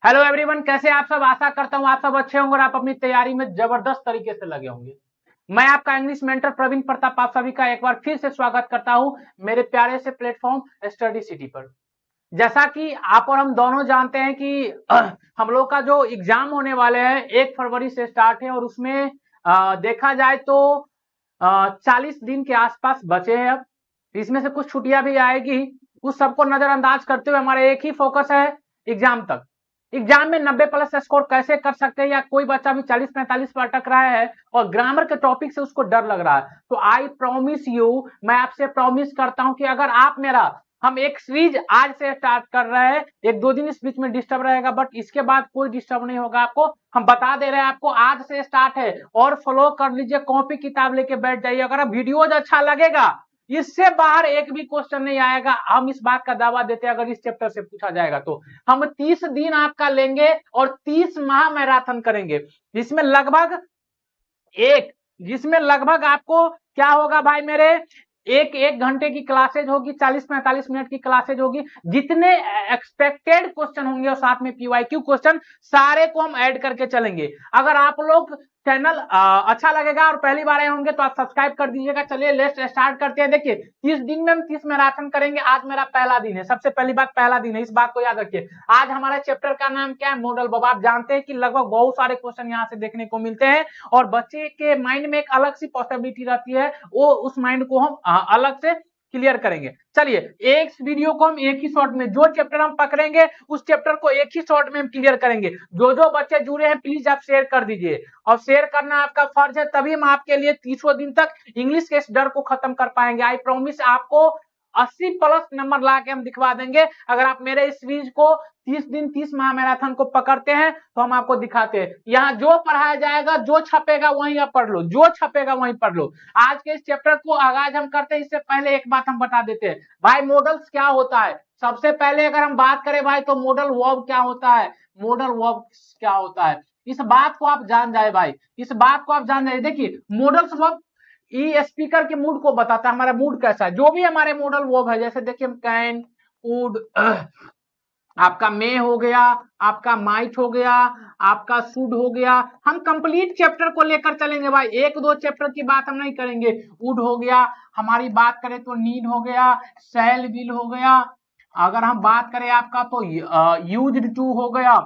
Hello everyone, कैसे आप सब। आशा करता हूँ आप सब अच्छे होंगे और आप अपनी तैयारी में जबरदस्त तरीके से लगे होंगे। मैं आपका इंग्लिश मेंटर प्रवीण प्रताप आप सभी का एक बार फिर से स्वागत करता हूँ मेरे प्यारे से प्लेटफॉर्म स्टडी सिटी पर। जैसा कि आप और हम दोनों जानते हैं कि हम लोग का जो एग्जाम होने वाले हैं 1 फरवरी से स्टार्ट है और उसमें देखा जाए तो 40 दिन के आसपास बचे हैं। अब इसमें से कुछ छुट्टियां भी आएगी, उस सबको नजरअंदाज करते हुए हमारा एक ही फोकस है एग्जाम तक। एग्जाम में 90+ स्कोर कैसे कर सकते हैं, या कोई बच्चा भी 40-45 पर अटक रहा है और ग्रामर के टॉपिक से उसको डर लग रहा है, तो आई प्रॉमिस यू, मैं आपसे प्रॉमिस करता हूं कि अगर आप मेरा, हम एक सीरीज आज से स्टार्ट कर रहे हैं। 1-2 दिन इस बीच में डिस्टर्ब रहेगा, बट इसके बाद कोई डिस्टर्ब नहीं होगा आपको। हम बता दे रहे हैं आपको, आज से स्टार्ट है और फॉलो कर लीजिए, कॉपी किताब लेके बैठ जाइए। अगर आप वीडियोज अच्छा लगेगा, इससे बाहर एक भी क्वेश्चन नहीं आएगा, हम इस बात का दावा देते हैं। अगर इस चैप्टर से पूछा जाएगा तो हम 30 दिन आपका लेंगे और 30 माह मैराथन करेंगे, जिसमें लगभग एक जिसमें लगभग आपको क्या होगा भाई मेरे, एक एक घंटे की क्लासेज होगी, 40-45 मिनट की क्लासेज होगी। जितने एक्सपेक्टेड क्वेश्चन होंगे और साथ में पीवाईक्यू क्वेश्चन, सारे को हम ऐड करके चलेंगे। अगर आप लोग चैनल अच्छा लगेगा और पहली बार आए होंगे तो आप सब्सक्राइब कर दीजिएगा। चलिए लेट्स स्टार्ट करते हैं। देखिए 30 दिन में हम 30 मैराथन करेंगे। आज मेरा पहला दिन है, सबसे पहली बात पहला दिन है, इस बात को याद रखिए। आज हमारे चैप्टर का नाम क्या है, मॉडल वर्ब। आप जानते हैं कि लगभग बहुत सारे क्वेश्चन यहाँ से देखने को मिलते हैं और बच्चे के माइंड में एक अलग सी पॉसिबिलिटी रहती है, वो उस माइंड को हम अलग से क्लियर करेंगे। चलिए एक वीडियो को हम एक ही शॉट में, जो चैप्टर हम पकड़ेंगे उस चैप्टर को एक ही शॉट में हम क्लियर करेंगे। जो जो बच्चे जुड़े हैं प्लीज आप शेयर कर दीजिए, और शेयर करना आपका फर्ज है, तभी हम आपके लिए 30 दिन तक इंग्लिश के इस डर को खत्म कर पाएंगे। आई प्रॉमिस, आपको 80+ नंबर ला के हम दिखवा देंगे। अगर आप मेरे इस सीरीज को 30 दिन 30 माह मैराथन को पकड़ते हैं तो हम आपको दिखाते हैं। यहाँ जो पढ़ाया जाएगा, जो छपेगा वहीं आप पढ़ लो, जो छपेगा वहीं पढ़ लो। आज के इस चैप्टर को आगाज हम करते हैं, इससे पहले एक बात हम बता देते हैं भाई, मॉडल्स क्या होता है। सबसे पहले अगर हम बात करें भाई, तो मॉडल वर्ब क्या होता है, मॉडल वर्ब क्या होता है, इस बात को आप जान जाए भाई, इस बात को आप जान जाए। देखिए मॉडल्स वर्ब ये स्पीकर के मूड को बताता है, हमारा मूड कैसा है। जो भी हमारे मॉडल वर्ब है, जैसे देखिए हम कैन, वुड, आपका मे हो गया, आपका माइट हो गया, आपका शुड हो गया। हम कंप्लीट चैप्टर को लेकर चलेंगे भाई, 1-2 चैप्टर की बात हम नहीं करेंगे। वुड हो गया, हमारी बात करें तो नीड हो गया, सेल विल हो गया, अगर हम बात करें आपका तो यूज्ड टू हो गया,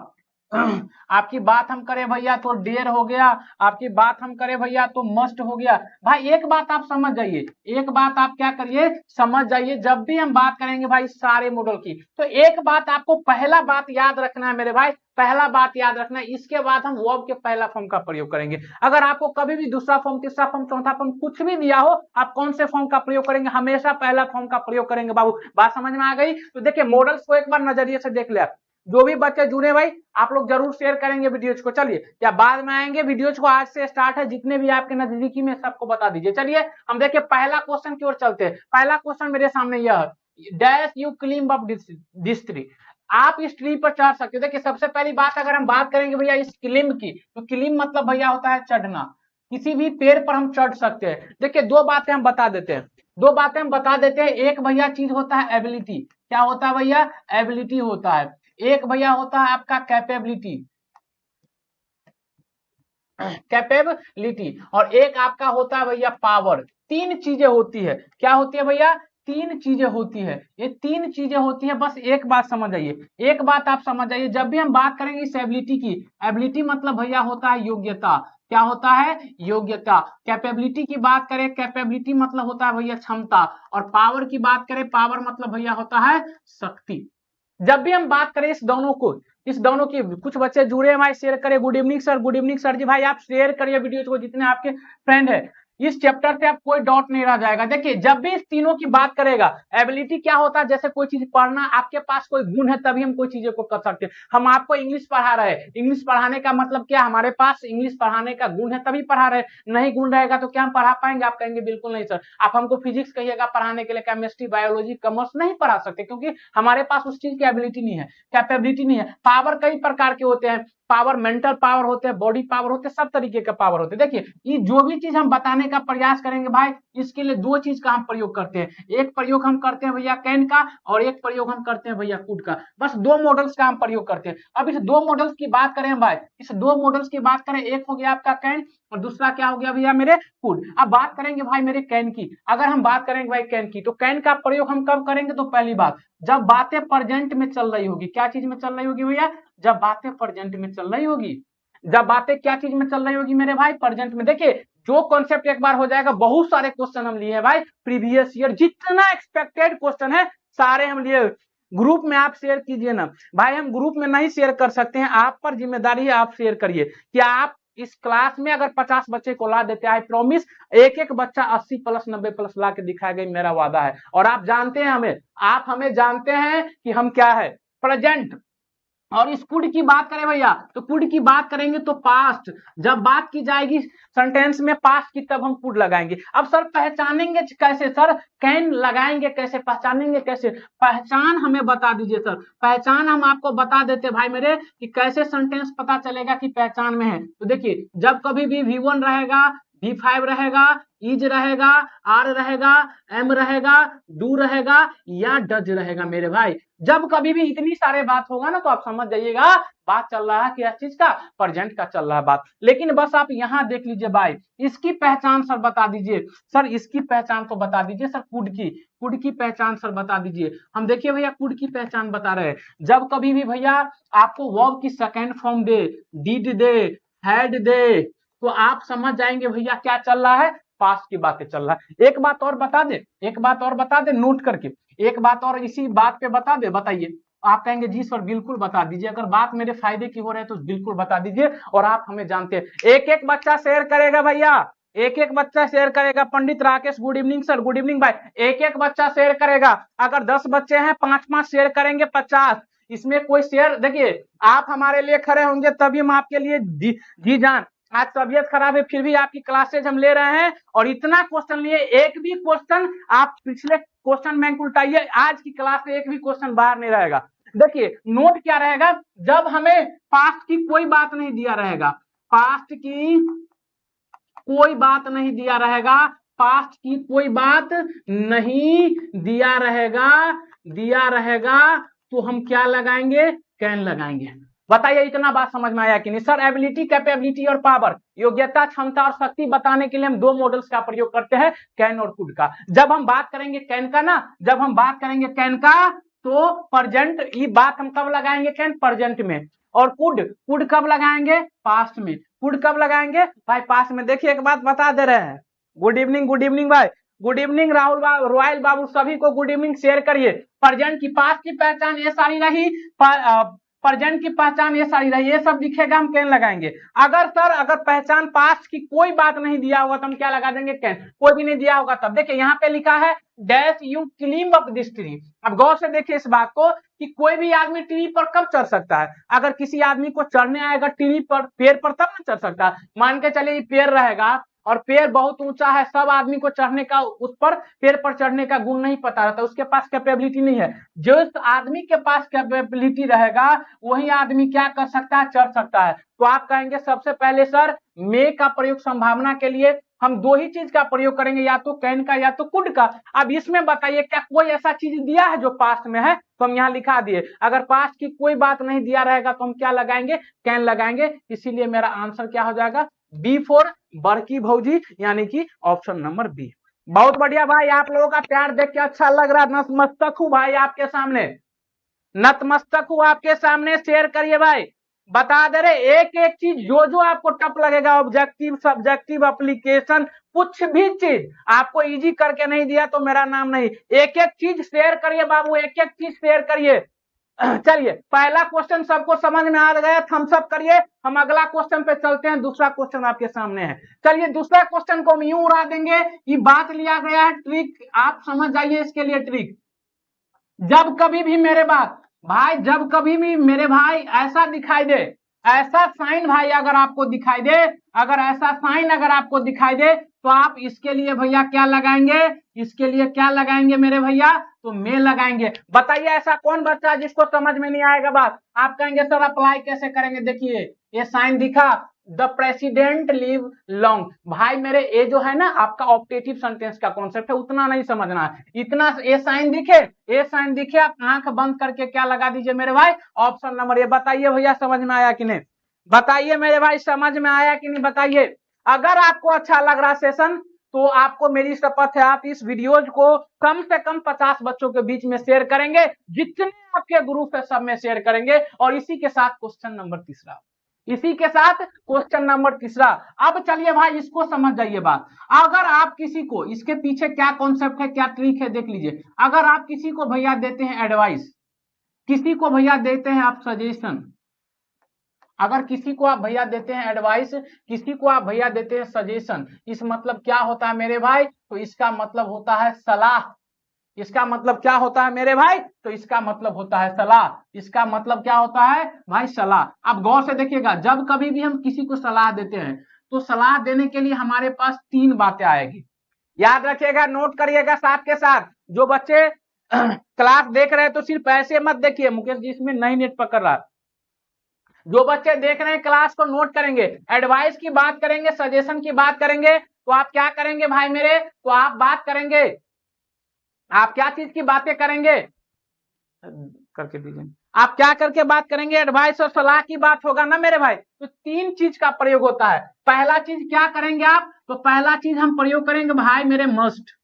आपकी बात हम करें भैया तो डेयर हो गया, आपकी बात हम करें भैया तो मस्ट हो गया। भाई एक बात आप समझ जाइए, एक बात आप क्या करिए समझ जाइए, जब भी हम बात करेंगे भाई सारे मॉडल की, तो एक बात आपको पहला बात याद रखना है मेरे भाई, पहला बात याद रखना है। इसके बाद हम वर्ब के पहला फॉर्म का प्रयोग करेंगे। अगर आपको कभी भी दूसरा फॉर्म, तीसरा फॉर्म, चौथा फॉर्म कुछ भी दिया हो, आप कौन से फॉर्म का प्रयोग करेंगे, हमेशा पहला फॉर्म का प्रयोग करेंगे। बाबू बात समझ में आ गई? तो देखिए मॉडल्स को एक बार नजरिए से देख ले। जो भी बच्चे जुड़े भाई, आप लोग जरूर शेयर करेंगे वीडियोज को। चलिए या बाद में आएंगे, वीडियोज को आज से स्टार्ट है, जितने भी आपके नजदीकी में सबको बता दीजिए। चलिए हम देखिए पहला क्वेश्चन की ओर चलते हैं। पहला क्वेश्चन मेरे सामने यह है, dash you climb up this tree. आप इस ट्री पर चढ़ सकते हो। देखिए सबसे पहली बात अगर हम बात करेंगे भैया इस क्लिम्ब की, तो क्लिम्ब मतलब भैया होता है चढ़ना, किसी भी पेड़ पर हम चढ़ सकते हैं। देखिए दो बातें हम बता देते हैं, दो बातें हम बता देते हैं। एक भैया चीज होता है एबिलिटी, क्या होता है भैया, एबिलिटी होता है। एक भैया होता है आपका कैपेबिलिटी, कैपेबिलिटी, और एक आपका होता है भैया पावर। तीन चीजें होती है, क्या होती है भैया, तीन चीजें होती है। ये तीन चीजें होती है, बस एक बात समझ आइए, एक बात आप समझ आइए। जब भी हम बात करेंगे इस एबिलिटी की, एबिलिटी मतलब भैया होता है योग्यता, क्या होता है, योग्यता। कैपेबिलिटी की बात करें, कैपेबिलिटी मतलब होता है भैया क्षमता, और पावर की बात करें, पावर मतलब भैया होता है शक्ति। जब भी हम बात करें इस दोनों को, इस दोनों की, कुछ बच्चे जुड़े हैं भाई, शेयर करें। Good evening sir, good evening sir ji. भाई आप शेयर करिए वीडियो को, जितने आपके फ्रेंड है, इस चैप्टर से आप कोई डाउट नहीं रह जाएगा। देखिए जब भी इस तीनों की बात करेगा, एबिलिटी क्या होता है, जैसे कोई चीज पढ़ना, आपके पास कोई गुण है तभी हम कोई चीजों को कर सकते हैं। हम आपको इंग्लिश पढ़ा रहे हैं, इंग्लिश पढ़ाने का मतलब क्या, हमारे पास इंग्लिश पढ़ाने का गुण है तभी पढ़ा रहे हैं। नहीं गुण रहेगा तो क्या हम पढ़ा पाएंगे? आप कहेंगे बिल्कुल नहीं सर। आप हमको फिजिक्स कहिएगा पढ़ाने के लिए, केमिस्ट्री, बायोलॉजी, कॉमर्स नहीं पढ़ा सकते, क्योंकि हमारे पास उस चीज की एबिलिटी नहीं है, कैपेबिलिटी नहीं है। पावर कई प्रकार के होते हैं, पावर, मेंटल पावर होते हैं, बॉडी पावर होते हैं, सब तरीके का पावर होते हैं। देखिए ये जो भी चीज हम बताने का प्रयास करेंगे भाई, इसके लिए दो चीज का हम प्रयोग करते हैं। एक प्रयोग हम करते हैं भैया कैन का, और एक प्रयोग हम करते हैं भैया कुड का। बस दो मॉडल्स का हम प्रयोग करते हैं। अब इस दो मॉडल्स की बात करें भाई, इस दो मॉडल्स की बात करें, एक हो गया आपका कैन और दूसरा क्या हो गया भैया मेरे कुड। अब बात करेंगे भाई मेरे कैन की। अगर हम बात करेंगे भाई कैन की, तो कैन का प्रयोग हम कब करेंगे? तो पहली बात, जब बातें प्रेजेंट में चल रही होगी। क्या चीज में चल रही होगी भैया? जब बातें प्रेजेंट में चल रही होगी। जब बातें क्या चीज में चल रही होगी मेरे भाई? प्रेजेंट में। देखिए जो कॉन्सेप्ट एक बार हो जाएगा, बहुत सारे क्वेश्चन हम लिए हैं भाई प्रीवियस ईयर, जितना एक्सपेक्टेड क्वेश्चन है सारे हम लिए। ग्रुप में आप शेयर कीजिए ना भाई, हम ग्रुप में नहीं शेयर कर सकते हैं, आप पर जिम्मेदारी है, आप शेयर करिए। क्या आप इस क्लास में अगर 50 बच्चे को ला देते हैं, आई प्रॉमिस एक एक बच्चा 80 प्लस 90 प्लस ला के दिखाएगा, मेरा वादा है। और आप जानते हैं हमें, आप हमें जानते हैं कि हम क्या है, प्रेजेंट। और इस कुड की बात करें भैया, तो कुड की बात करेंगे तो पास्ट। जब बात की जाएगी सेंटेंस में पास्ट की, तब हम कुड लगाएंगे। अब सर पहचानेंगे कैसे? सर कैन लगाएंगे कैसे, पहचानेंगे कैसे? पहचान हमें बता दीजिए सर। पहचान हम आपको बता देते भाई मेरे कि कैसे सेंटेंस पता चलेगा कि पहचान में है। तो देखिए जब कभी भी V1 रहेगा, V5 रहेगा, इज रहेगा, आर रहेगा, एम रहेगा, डू रहेगा या डज रहेगा मेरे भाई, जब कभी भी इतनी सारे बात होगा ना, तो आप समझ जाइएगा बात चल रहा है किस चीज का, प्रेजेंट का चल रहा है बात। लेकिन बस आप यहां देख लीजिए भाई, इसकी पहचान सर बता दीजिए। सर इसकी पहचान तो बता दीजिए सर, कुड की पहचान सर बता दीजिए। हम देखिए भैया कुड की पहचान बता रहे हैं, जब कभी भी भैया आपको वर्ब की second form they, did they, had they, तो आप समझ जाएंगे भैया क्या चल रहा है, पास्ट की बातें चल रहा है। एक बात और बता दे, एक बात और बता दे नोट करके, एक बात और इसी बात पे बता दे। बताइए, आप कहेंगे जी सर बिल्कुल बता दीजिए, अगर बात मेरे फायदे की हो रही है तो बिल्कुल बता दीजिए। और आप हमें जानते हैं, एक एक बच्चा शेयर करेगा भैया, एक एक बच्चा शेयर करेगा। Pandit Rakesh good evening sir, good evening भाई। एक एक बच्चा शेयर करेगा, अगर 10 बच्चे हैं 5-5 शेयर करेंगे 50। इसमें कोई शेयर, देखिए आप हमारे लिए खड़े होंगे तभी हम आपके लिए जी जान। आज तबियत खराब है फिर भी आपकी क्लासेज हम ले रहे हैं, और इतना क्वेश्चन लिए, एक भी क्वेश्चन आप पिछले क्वेश्चन बैंक उल्टाइए, आज की क्लास से एक भी क्वेश्चन बाहर नहीं रहेगा। देखिए नोट क्या रहेगा, जब हमें पास्ट की कोई बात नहीं दिया रहेगा, पास्ट की कोई बात नहीं दिया रहेगा, पास्ट की कोई बात नहीं दिया रहेगा, तो हम क्या लगाएंगे? कैन लगाएंगे। बताइए इतना बात समझ में आया कि नहीं? सर एबिलिटी, कैपेबिलिटी और पावर, योग्यता, क्षमता और शक्ति बताने के लिए हम दो मॉडल्स का प्रयोग करते हैं, कैन और कुड का। जब हम बात करेंगे कैन का ना, जब हम बात करेंगे कैन का, तो प्रेजेंट, ये बात हम कब लगाएंगे? कैन प्रेजेंट में। और कुड कब लगाएंगे? पास्ट में। कुड कब लगाएंगे भाई? पास्ट में। देखिए एक बात बता दे रहे हैं, गुड इवनिंग भाई, गुड इवनिंग राहुल बाबू, रॉयल बाबू, सभी को गुड इवनिंग शेयर करिए। प्रेजेंट की, पास्ट की पहचान ये सारी रही, प्रेजेंट की पहचान ये सारी रही, ये सब दिखेगा हम कैन लगाएंगे। अगर सर अगर पहचान पास्ट की कोई बात नहीं दिया होगा तो हम क्या लगा देंगे? कैन। कोई भी नहीं दिया होगा तब। देखिए यहाँ पे लिखा है dash you climb up this tree. अब गौर से देखिए इस बात को कि कोई भी आदमी ट्री पर कब चढ़ सकता है? अगर किसी आदमी को चढ़ने आएगा ट्री पर, पेड़ पर, तब ना चढ़ सकता है। मान के चलिए पेड़ रहेगा और पेड़ बहुत ऊंचा है, सब आदमी को चढ़ने का, उस पर पेड़ पर चढ़ने का गुण नहीं पता रहता, उसके पास कैपेबिलिटी नहीं है। जिस आदमी के पास कैपेबिलिटी रहेगा वही आदमी क्या कर सकता है? चढ़ सकता है। तो आप कहेंगे सबसे पहले सर मे का प्रयोग संभावना के लिए हम दो ही चीज का प्रयोग करेंगे, या तो कैन का या तो कुड का। अब इसमें बताइए क्या कोई ऐसा चीज दिया है जो पास्ट में है? तो हम यहाँ लिखा दिए, अगर पास्ट की कोई बात नहीं दिया रहेगा तो हम क्या लगाएंगे? कैन लगाएंगे। इसीलिए मेरा आंसर क्या हो जाएगा? बी फॉर बड़की भौजी, यानी कि ऑप्शन नंबर बी। बहुत बढ़िया भाई, आप लोगों का प्यार देख के अच्छा लग रहा है। नतमस्तक हूं भाई आपके सामने, नतमस्तक हूं आपके सामने। शेयर करिए भाई, बता दे रहे एक एक चीज जो आपको टफ लगेगा, ऑब्जेक्टिव, सब्जेक्टिव, एप्लीकेशन, कुछ भी चीज आपको इजी करके नहीं दिया तो मेरा नाम नहीं। एक एक चीज शेयर करिए बाबू, एक एक चीज शेयर करिए। चलिए पहला क्वेश्चन सबको समझ में आ गया, थम्स अप करिए। हम अगला क्वेश्चन पे चलते हैं। दूसरा क्वेश्चन आपके सामने है। चलिए दूसरा क्वेश्चन को हम यूं उड़ा देंगे, ये बात लिया गया है ट्रिक, आप समझ जाइए इसके लिए ट्रिक। जब कभी भी मेरे बात भाई, जब कभी भी मेरे भाई ऐसा दिखाई दे, ऐसा साइन भाई अगर आपको दिखाई दे, अगर ऐसा साइन अगर आपको दिखाई दे, तो आप इसके लिए भैया क्या लगाएंगे, इसके लिए क्या लगाएंगे मेरे भैया, तो मे लगाएंगे। बताइए ऐसा कौन बच्चा है जिसको समझ में नहीं आएगा बात। आप कहेंगे सर अप्लाई कैसे करेंगे, देखिए ये साइन दिखा, द प्रेसिडेंट लिव लॉन्ग। भाई मेरे ये जो है ना आपका ऑप्टेटिव सेंटेंस का कॉन्सेप्ट है, उतना नहीं समझना है, इतना ये साइन दिखे, ये साइन दिखे, आप आंख बंद करके क्या लगा दीजिए मेरे भाई, ऑप्शन नंबर। ये बताइए भैया समझ में आया कि नहीं, बताइए मेरे भाई समझ में आया कि नहीं, बताइए। अगर आपको अच्छा लग रहा सेशन तो आपको मेरी शपथ है आप इस वीडियोज को कम से कम 50 बच्चों के बीच में शेयर करेंगे, जितने आपके ग्रुप है सब में शेयर करेंगे। और इसी के साथ क्वेश्चन नंबर तीसरा, इसी के साथ क्वेश्चन नंबर तीसरा। अब चलिए भाई इसको समझ जाइए बात। अगर आप किसी को, इसके पीछे क्या कॉन्सेप्ट है, क्या ट्रिक है देख लीजिए। अगर आप किसी को भैया देते हैं एडवाइस, किसी को भैया देते हैं आप सजेशन, अगर किसी को आप भैया देते हैं एडवाइस, किसी को आप भैया देते हैं सजेशन, इस मतलब क्या होता है मेरे भाई, तो इसका मतलब होता है सलाह। इसका मतलब क्या होता है मेरे भाई, तो इसका मतलब होता है सलाह। इसका मतलब क्या होता है भाई, सलाह। अब गौर से देखिएगा, जब कभी भी हम किसी को सलाह देते हैं तो सलाह देने के लिए हमारे पास 3 बातें आएगी, याद रखिएगा, नोट करिएगा साथ के साथ। जो बच्चे क्लास देख रहे हैं तो सिर्फ ऐसे मत देखिए, मुकेश जी इसमें नहीं नेट पकड़ रहा। जो बच्चे देख रहे हैं क्लास को नोट करेंगे, एडवाइस की बात करेंगे, सजेशन की बात करेंगे, तो आप क्या करेंगे भाई मेरे, तो आप बात करेंगे, आप क्या चीज की बातें करेंगे, करके दीजिए, आप क्या करके बात करेंगे, एडवाइस और सलाह की बात होगा ना मेरे भाई। तो 3 चीज का प्रयोग होता है। पहला चीज क्या करेंगे आप, तो पहला चीज हम प्रयोग करेंगे भाई मेरे मस्ट,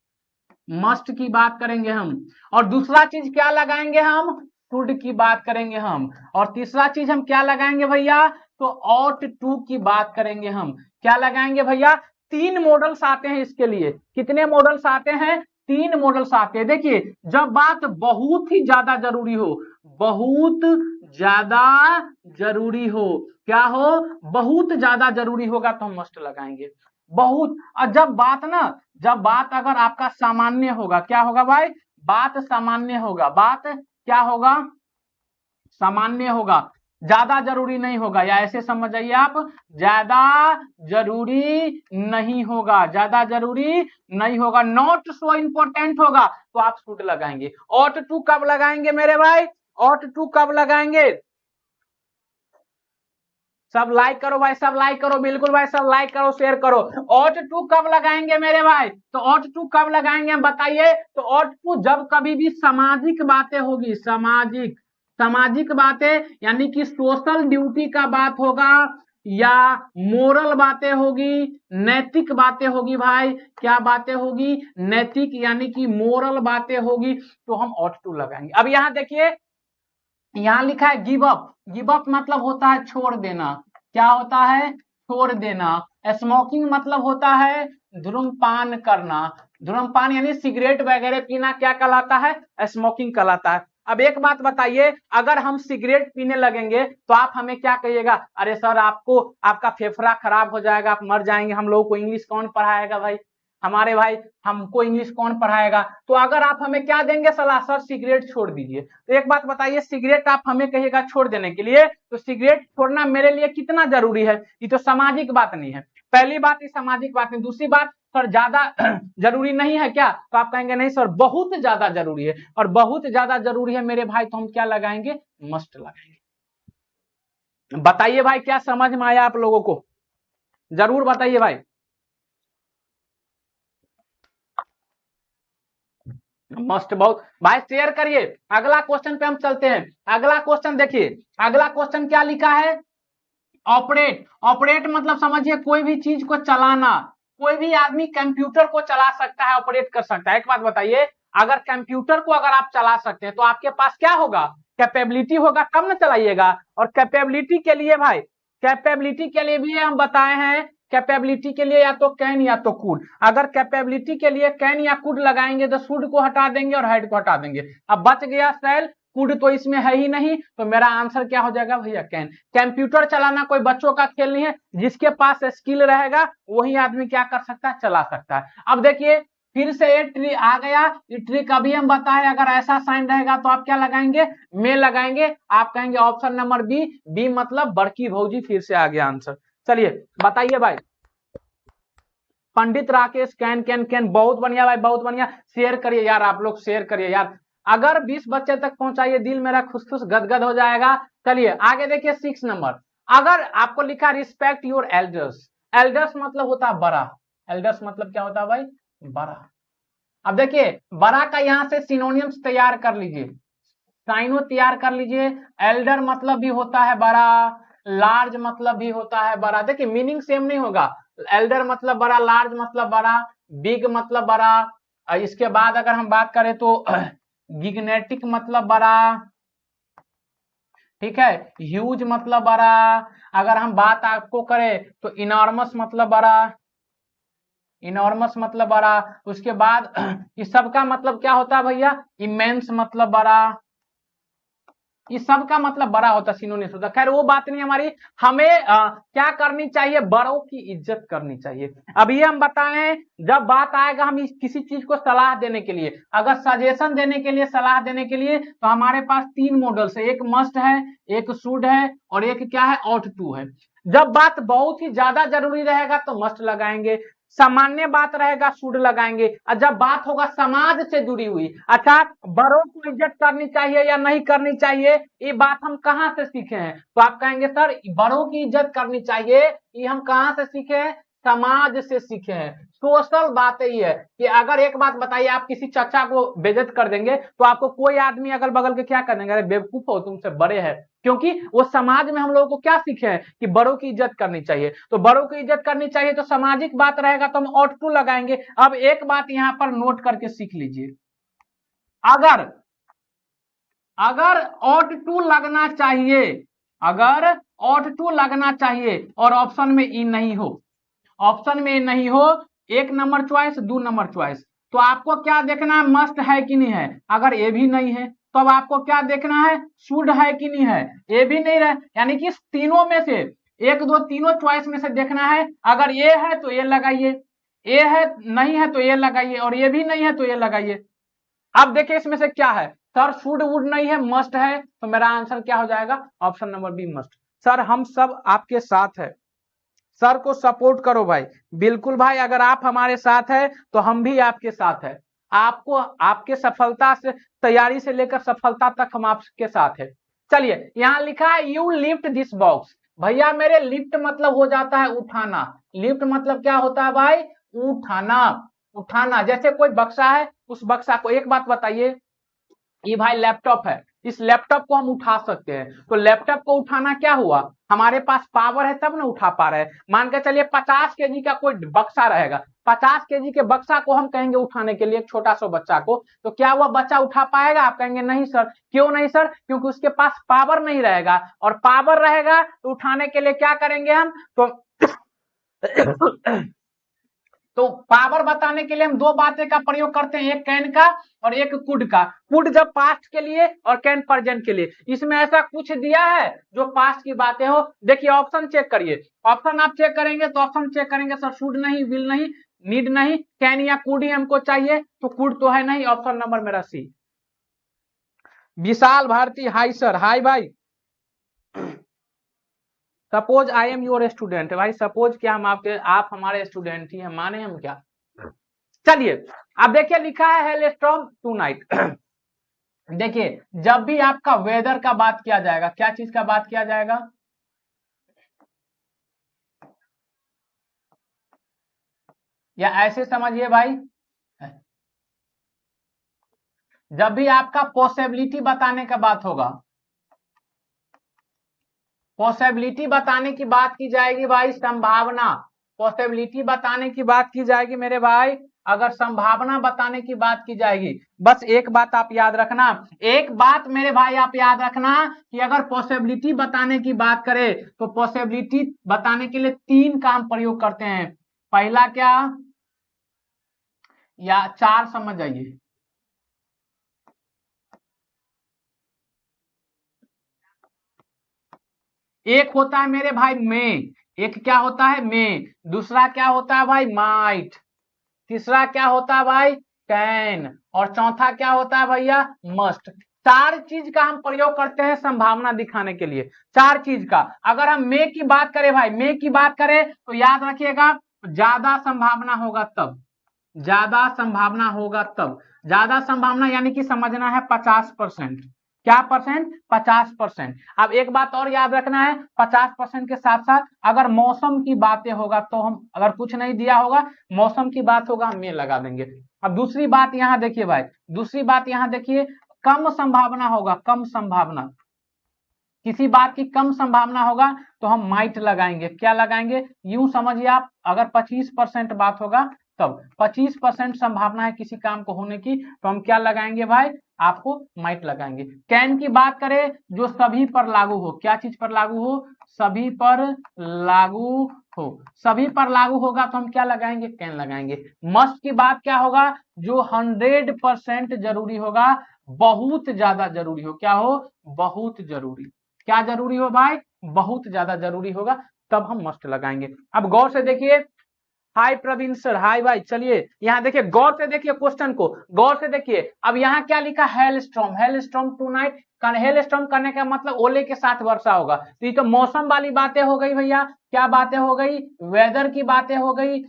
मस्ट की बात करेंगे हम। और दूसरा चीज क्या लगाएंगे हम, शुड की बात करेंगे हम। और तीसरा चीज हम क्या लगाएंगे भैया, तो ऑट टू की बात करेंगे हम। क्या लगाएंगे भैया, 3 मॉडल्स आते हैं इसके लिए। कितने मॉडल्स आते हैं, 3 मॉडल्स आते हैं। देखिए जब बात बहुत ही ज्यादा जरूरी हो, बहुत ज्यादा जरूरी हो, क्या हो, बहुत ज्यादा जरूरी होगा तो हम मस्ट लगाएंगे बहुत। और जब बात ना, जब बात अगर आपका सामान्य होगा, क्या होगा भाई, बात सामान्य होगा, बात क्या होगा, सामान्य होगा, ज्यादा जरूरी नहीं होगा, या ऐसे समझ जाइए आप, ज्यादा जरूरी नहीं होगा, ज्यादा जरूरी नहीं होगा, नॉट सो इंपॉर्टेंट होगा, तो आप शुड लगाएंगे। ऑट टू कब लगाएंगे मेरे भाई, ऑट टू कब लगाएंगे, सब लाइक करो भाई, सब लाइक करो, बिल्कुल भाई सब लाइक करो, शेयर करो। ऑट टू कब लगाएंगे मेरे भाई, तो ऑट टू कब लगाएंगे हम बताइए, तो ऑट टू जब कभी भी सामाजिक बातें होगी, सामाजिक, सामाजिक बातें यानी कि सोशल ड्यूटी का बात होगा, या मोरल बातें होगी, नैतिक बातें होगी भाई, क्या बातें होगी, नैतिक यानी कि मोरल बातें होगी, तो हम ऑट टू लगाएंगे। अब यहां देखिए, यहां लिखा है गिव अप, गिव अप मतलब होता है छोड़ देना, क्या होता है, छोड़ देना। स्मोकिंग मतलब होता है धूम्रपान करना, धूम्रपान यानी सिगरेट वगैरह पीना क्या कहलाता है, स्मोकिंग कहलाता है। अब एक बात बताइए, अगर हम सिगरेट पीने लगेंगे तो आप हमें क्या कहिएगा, अरे सर आपको, आपका फेफड़ा खराब हो जाएगा, आप मर जाएंगे, हम लोगों को इंग्लिश कौन पढ़ाएगा भाई, हमारे भाई हमको इंग्लिश कौन पढ़ाएगा। तो अगर आप हमें क्या देंगे सलाह, सर सिगरेट छोड़ दीजिए, तो एक बात बताइए, सिगरेट आप हमें कहिएगा छोड़ देने के लिए, तो सिगरेट छोड़ना मेरे लिए कितना जरूरी है, ये तो सामाजिक बात नहीं है। पहली बात ये सामाजिक बात नहीं, दूसरी बात सर ज्यादा जरूरी नहीं है क्या, तो आप कहेंगे नहीं सर बहुत ज्यादा जरूरी है, और बहुत ज्यादा जरूरी है मेरे भाई, तो हम क्या लगाएंगे, मस्ट लगाएंगे। बताइए भाई क्या समझ में आया आप लोगों को, जरूर बताइए भाई। मस्ट बहुत भाई, शेयर करिए। अगला क्वेश्चन पे हम चलते हैं। अगला क्वेश्चन देखिए, अगला क्वेश्चन क्या लिखा है, ऑपरेट। ऑपरेट मतलब समझिए कोई भी चीज को चलाना, कोई भी आदमी कंप्यूटर को चला सकता है, ऑपरेट कर सकता है। एक बात बताइए, अगर कंप्यूटर को अगर आप चला सकते हैं तो आपके पास क्या होगा, कैपेबिलिटी होगा, तब ना चलाइएगा। और कैपेबिलिटी के लिए भाई, कैपेबिलिटी के लिए भी हम बताए हैं, कैपेबिलिटी के लिए या तो कैन या तो कुड। अगर कैपेबिलिटी के लिए कैन या कुड लगाएंगे तो शुड को हटा देंगे और हैड को हटा देंगे। अब बच गया सेल, कुड तो इसमें है ही नहीं, तो मेरा आंसर क्या हो जाएगा भैया, कैन। कंप्यूटर चलाना कोई बच्चों का खेल नहीं है, जिसके पास स्किल रहेगा वही आदमी क्या कर सकता है, चला सकता है। अब देखिए फिर से ये ट्री आ गया, ये ट्रिक अभी हम बताए, अगर ऐसा साइन रहेगा तो आप क्या लगाएंगे, में लगाएंगे। आप कहेंगे ऑप्शन नंबर बी, बी मतलब बड़की भौजी। फिर से आ गया आंसर। चलिए बताइए भाई, पंडित राकेश कैन कैन कैन, बहुत बढ़िया भाई, बहुत बढ़िया। शेयर करिए यार, आप लोग शेयर करिए यार, अगर 20 बच्चे तक पहुंचाइए दिल मेरा खुश खुश गदगद हो जाएगा। चलिए आगे देखिए 6 नंबर, अगर आपको लिखा रिस्पेक्ट योर एल्डर्स, एल्डर्स मतलब होता है बड़ा, एल्डर्स मतलब क्या होता है भाई, बड़ा। अब देखिए बड़ा का यहां से सिनोनिम्स तैयार कर लीजिए, साइनो तैयार कर लीजिए। एल्डर मतलब भी होता है बड़ा, लार्ज मतलब भी होता है बड़ा। देखिए मीनिंग सेम नहीं होगा, एल्डर मतलब बड़ा, लार्ज मतलब बड़ा, बिग मतलब बड़ा। इसके बाद अगर हम बात करें तो गिग्नेटिक मतलब बड़ा, ठीक है, ह्यूज मतलब बड़ा। अगर हम बात आपको करें तो इनॉर्मस मतलब बड़ा, इनॉर्मस मतलब बड़ा। उसके बाद इस सब का मतलब क्या होता है भैया, इमेंस मतलब बड़ा, इस सब का मतलब बड़ा होता है, सिनोनिम्स होता है। खैर वो बात नहीं हमारी, हमें क्या करनी चाहिए, बड़ों की इज्जत करनी चाहिए। अब ये हम बताएं, जब बात आएगा हम किसी चीज को सलाह देने के लिए, अगर सजेशन देने के लिए, सलाह देने के लिए, तो हमारे पास 3 मॉडल्स है, एक मस्ट है, एक शुड है, और एक क्या है, ऑट टू है। जब बात बहुत ही ज्यादा जरूरी रहेगा तो मस्ट लगाएंगे, सामान्य बात रहेगा शुड लगाएंगे, और जब बात होगा समाज से जुड़ी हुई, अच्छा बड़ों को इज्जत करनी चाहिए या नहीं करनी चाहिए, ये बात हम कहां से सीखे हैं, तो आप कहेंगे सर बड़ों की इज्जत करनी चाहिए, ये हम कहां से सीखे हैं, समाज से सीखे हैं। सोशल बात यही है कि अगर एक बात बताइए, आप किसी चचा को बेइज्जत कर देंगे तो आपको कोई आदमी अगल बगल के क्या कर देंगे, अरे बेवकूफ हो तुमसे बड़े हैं, क्योंकि वो समाज में हम लोगों को क्या सीखे हैं कि बड़ों की इज्जत करनी चाहिए। तो बड़ों की इज्जत करनी चाहिए तो सामाजिक बात रहेगा तो हम ऑट टू लगाएंगे। अब एक बात यहां पर नोट करके सीख लीजिए, अगर अगर ऑट टू लगना चाहिए, अगर ऑट टू लगना चाहिए और ऑप्शन में ई नहीं हो, ऑप्शन में नहीं हो, 1 नंबर चॉइस 2 नंबर चॉइस, तो आपको क्या देखना है, मस्ट है कि नहीं है। अगर ये भी नहीं है तो अब आपको क्या देखना है, शुड है कि नहीं है। ये भी नहीं रहे, यानी कि तीनों में से 1 2 तीनों चॉइस में से देखना है। अगर ये है तो ये लगाइए, ये है नहीं है तो ये लगाइए, और ये भी नहीं है तो ये लगाइए। अब देखिए इसमें से क्या है, सर शुड वुड नहीं है, मस्ट है, तो मेरा आंसर क्या हो जाएगा, option number b must. Sir हम सब आपके साथ है, सर को सपोर्ट करो भाई, बिल्कुल भाई, अगर आप हमारे साथ है तो हम भी आपके साथ है, आपको आपके सफलता से, तैयारी से लेकर सफलता तक हम आपके साथ है। चलिए यहाँ लिखा है यू लिफ्ट दिस बॉक्स, भैया मेरे लिफ्ट मतलब हो जाता है उठाना, लिफ्ट मतलब क्या होता है भाई, उठाना, उठाना। जैसे कोई बक्सा है, उस बक्सा को, एक बात बताइए, ये भाई लैपटॉप है, इस लैपटॉप को हम उठा सकते हैं, तो लैपटॉप को उठाना क्या हुआ, हमारे पास पावर है तब ना उठा पा रहे हैं। मान के चलिए 50 केजी का कोई बक्सा रहेगा, 50 केजी के बक्सा को हम कहेंगे उठाने के लिए, एक छोटा सा बच्चा को, तो क्या वह बच्चा उठा पाएगा, आप कहेंगे नहीं सर। क्यों नहीं सर, क्योंकि उसके पास पावर नहीं रहेगा, और पावर रहेगा तो उठाने के लिए क्या करेंगे हम, तो पावर बताने के लिए हम 2 बातें का प्रयोग करते हैं, एक कैन का और एक कुड का। कुड जब पास्ट के लिए और कैन प्रेजेंट के लिए। इसमें ऐसा कुछ दिया है जो पास्ट की बातें हो, देखिए ऑप्शन चेक करिए, ऑप्शन आप चेक करेंगे तो ऑप्शन चेक करेंगे, सर शुड नहीं, विल नहीं, नीड नहीं, कैन या कुड ही हमको चाहिए, तो कुड तो है नहीं, ऑप्शन नंबर मेरा सी। विशाल भारती हाई सर, हाई भाई। Suppose I am your student, भाई सपोज क्या हम आपके, आप हमारे स्टूडेंट ही हैं, माने हम क्या। चलिए अब देखिए लिखा है हेलस्टॉर्म टू नाइट। देखिए जब भी आपका वेदर का बात किया जाएगा, क्या चीज का बात किया जाएगा, या ऐसे समझिए भाई, जब भी आपका पॉसिबिलिटी बताने का बात होगा, पॉसिबिलिटी बताने की बात की जाएगी भाई, संभावना, पॉसिबिलिटी बताने की बात की जाएगी मेरे भाई, अगर संभावना बताने की बात की जाएगी, बस एक बात आप याद रखना, एक बात मेरे भाई आप याद रखना कि अगर पॉसिबिलिटी बताने की बात करें तो पॉसिबिलिटी बताने के लिए 3 का हम प्रयोग करते हैं। पहला क्या, या 4 समझ जाइए, एक होता है मेरे भाई में, एक क्या होता है में, दूसरा क्या होता है भाई माइट, तीसरा क्या होता है भाई कैन, और चौथा क्या होता है भैया मस्ट। 4 चीज का हम प्रयोग करते हैं संभावना दिखाने के लिए, 4 चीज का। अगर हम मे की बात करें भाई, मे की बात करें तो याद रखिएगा ज्यादा संभावना होगा तब, ज्यादा संभावना होगा तब, ज्यादा संभावना यानी कि समझना है 50%। क्या परसेंट? 50%। अब एक बात और याद रखना है, 50% के साथ साथ अगर मौसम की बातें होगा तो हम, अगर कुछ नहीं दिया होगा मौसम की बात होगा हम ये लगा देंगे। अब दूसरी बात यहां देखिए भाई, दूसरी बात यहां देखिए, कम संभावना होगा, कम संभावना, किसी बात की कम संभावना होगा तो हम माइट लगाएंगे। क्या लगाएंगे? यूं समझिए आप, अगर 25% बात होगा तब 25% संभावना है किसी काम को होने की तो हम क्या लगाएंगे भाई? आपको माइट लगाएंगे। कैन की बात करें जो सभी पर लागू हो, क्या चीज पर लागू हो? सभी पर लागू हो, सभी पर लागू होगा तो हम क्या लगाएंगे? कैन लगाएंगे। मस्ट की बात क्या होगा? जो 100% जरूरी होगा, बहुत ज्यादा जरूरी हो, क्या हो? बहुत जरूरी। क्या जरूरी हो भाई? बहुत ज्यादा जरूरी होगा तब हम मस्ट लगाएंगे। अब गौर से देखिए, हाय प्रवीण सर, हाय भाई। चलिए यहाँ देखिए, गौर से देखिए क्वेश्चन को, गौर से देखिए। अब यहाँ क्या लिखा? Hail storm, hail storm tonight. Hail storm करने का मतलब ओले के साथ वर्षा होगा। तो ये तो मौसम वाली बातें हो गई भैया। क्या बातें हो गई? वेदर की बातें हो गई।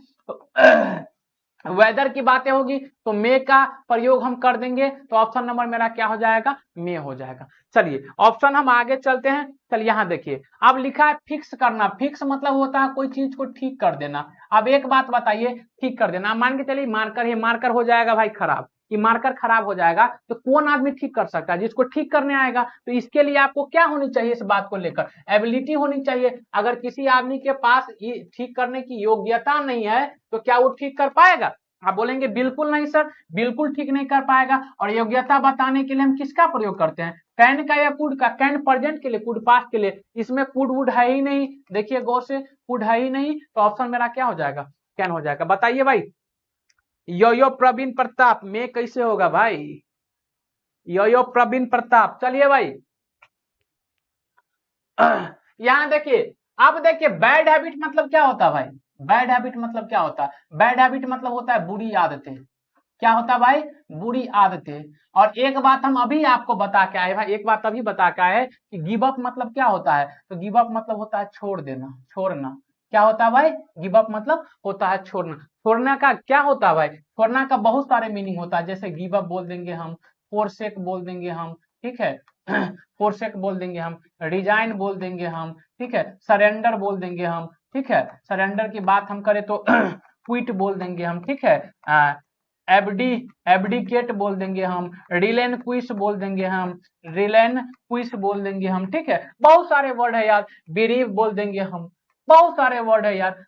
वेदर की बातें होगी तो मे का प्रयोग हम कर देंगे, तो ऑप्शन नंबर मेरा क्या हो जाएगा? मे हो जाएगा। चलिए ऑप्शन हम आगे चलते हैं। चलिए यहाँ देखिए, अब लिखा है फिक्स करना। फिक्स मतलब होता है कोई चीज को ठीक कर देना। अब एक बात बताइए, ठीक कर देना, मान के चलिए मार्कर है, मार्कर हो जाएगा भाई खराब, कि मार्कर खराब हो जाएगा तो कौन आदमी ठीक कर सकता है? जिसको ठीक करने आएगा। तो इसके लिए आपको क्या होनी चाहिए? इस बात को लेकर एबिलिटी होनी चाहिए। अगर किसी आदमी के पास ठीक करने की योग्यता नहीं है तो क्या वो ठीक कर पाएगा? आप बोलेंगे बिल्कुल नहीं सर, बिल्कुल ठीक नहीं कर पाएगा। और योग्यता बताने के लिए हम किसका प्रयोग करते हैं? कैन का या कुड का? कैन प्रेजेंट के लिए, कुड पास्ट के लिए। इसमें कुड वुड है ही नहीं, देखिए गौर से, कुड है ही नहीं, तो ऑप्शन मेरा क्या हो जाएगा? कैन हो जाएगा। बताइए भाई, यो प्रवीण प्रताप, में कैसे होगा भाई? यो प्रवीण प्रताप। चलिए भाई यहां देखिए, अब देखिए बैड हैबिट मतलब क्या होता है भाई? बैड हैबिट मतलब क्या होता है? बैड हैबिट मतलब होता है बुरी आदतें। क्या होता है भाई? बुरी आदतें। और एक बात हम अभी आपको बता के आए भाई, एक बात अभी बता के आए कि गिव अप मतलब क्या होता है? तो गिव अप मतलब होता है छोड़ देना, छोड़ना। क्या होता है भाई? गिव अप मतलब होता है छोड़ना। छोड़ने का क्या होता है भाई? छोड़ना का बहुत सारे मीनिंग होता है, जैसे गिव अप बोल देंगे हम, फोरसेक बोल देंगे हम, ठीक है फोरसेक बोल देंगे हम, रिजाइन बोल देंगे हम, ठीक है, सरेंडर बोल देंगे हम, ठीक है, सरेंडर की बात हम करें तो क्विट बोल देंगे हम, ठीक है, एबडी, एबडिकेट बोल देंगे हम, रिलेन क्विस बोल देंगे हम, रिलेन क्विस बोल देंगे हम, ठीक है। बहुत सारे वर्ड है यार, बिरीव बोल देंगे हम, बहुत सारे वर्ड है यार,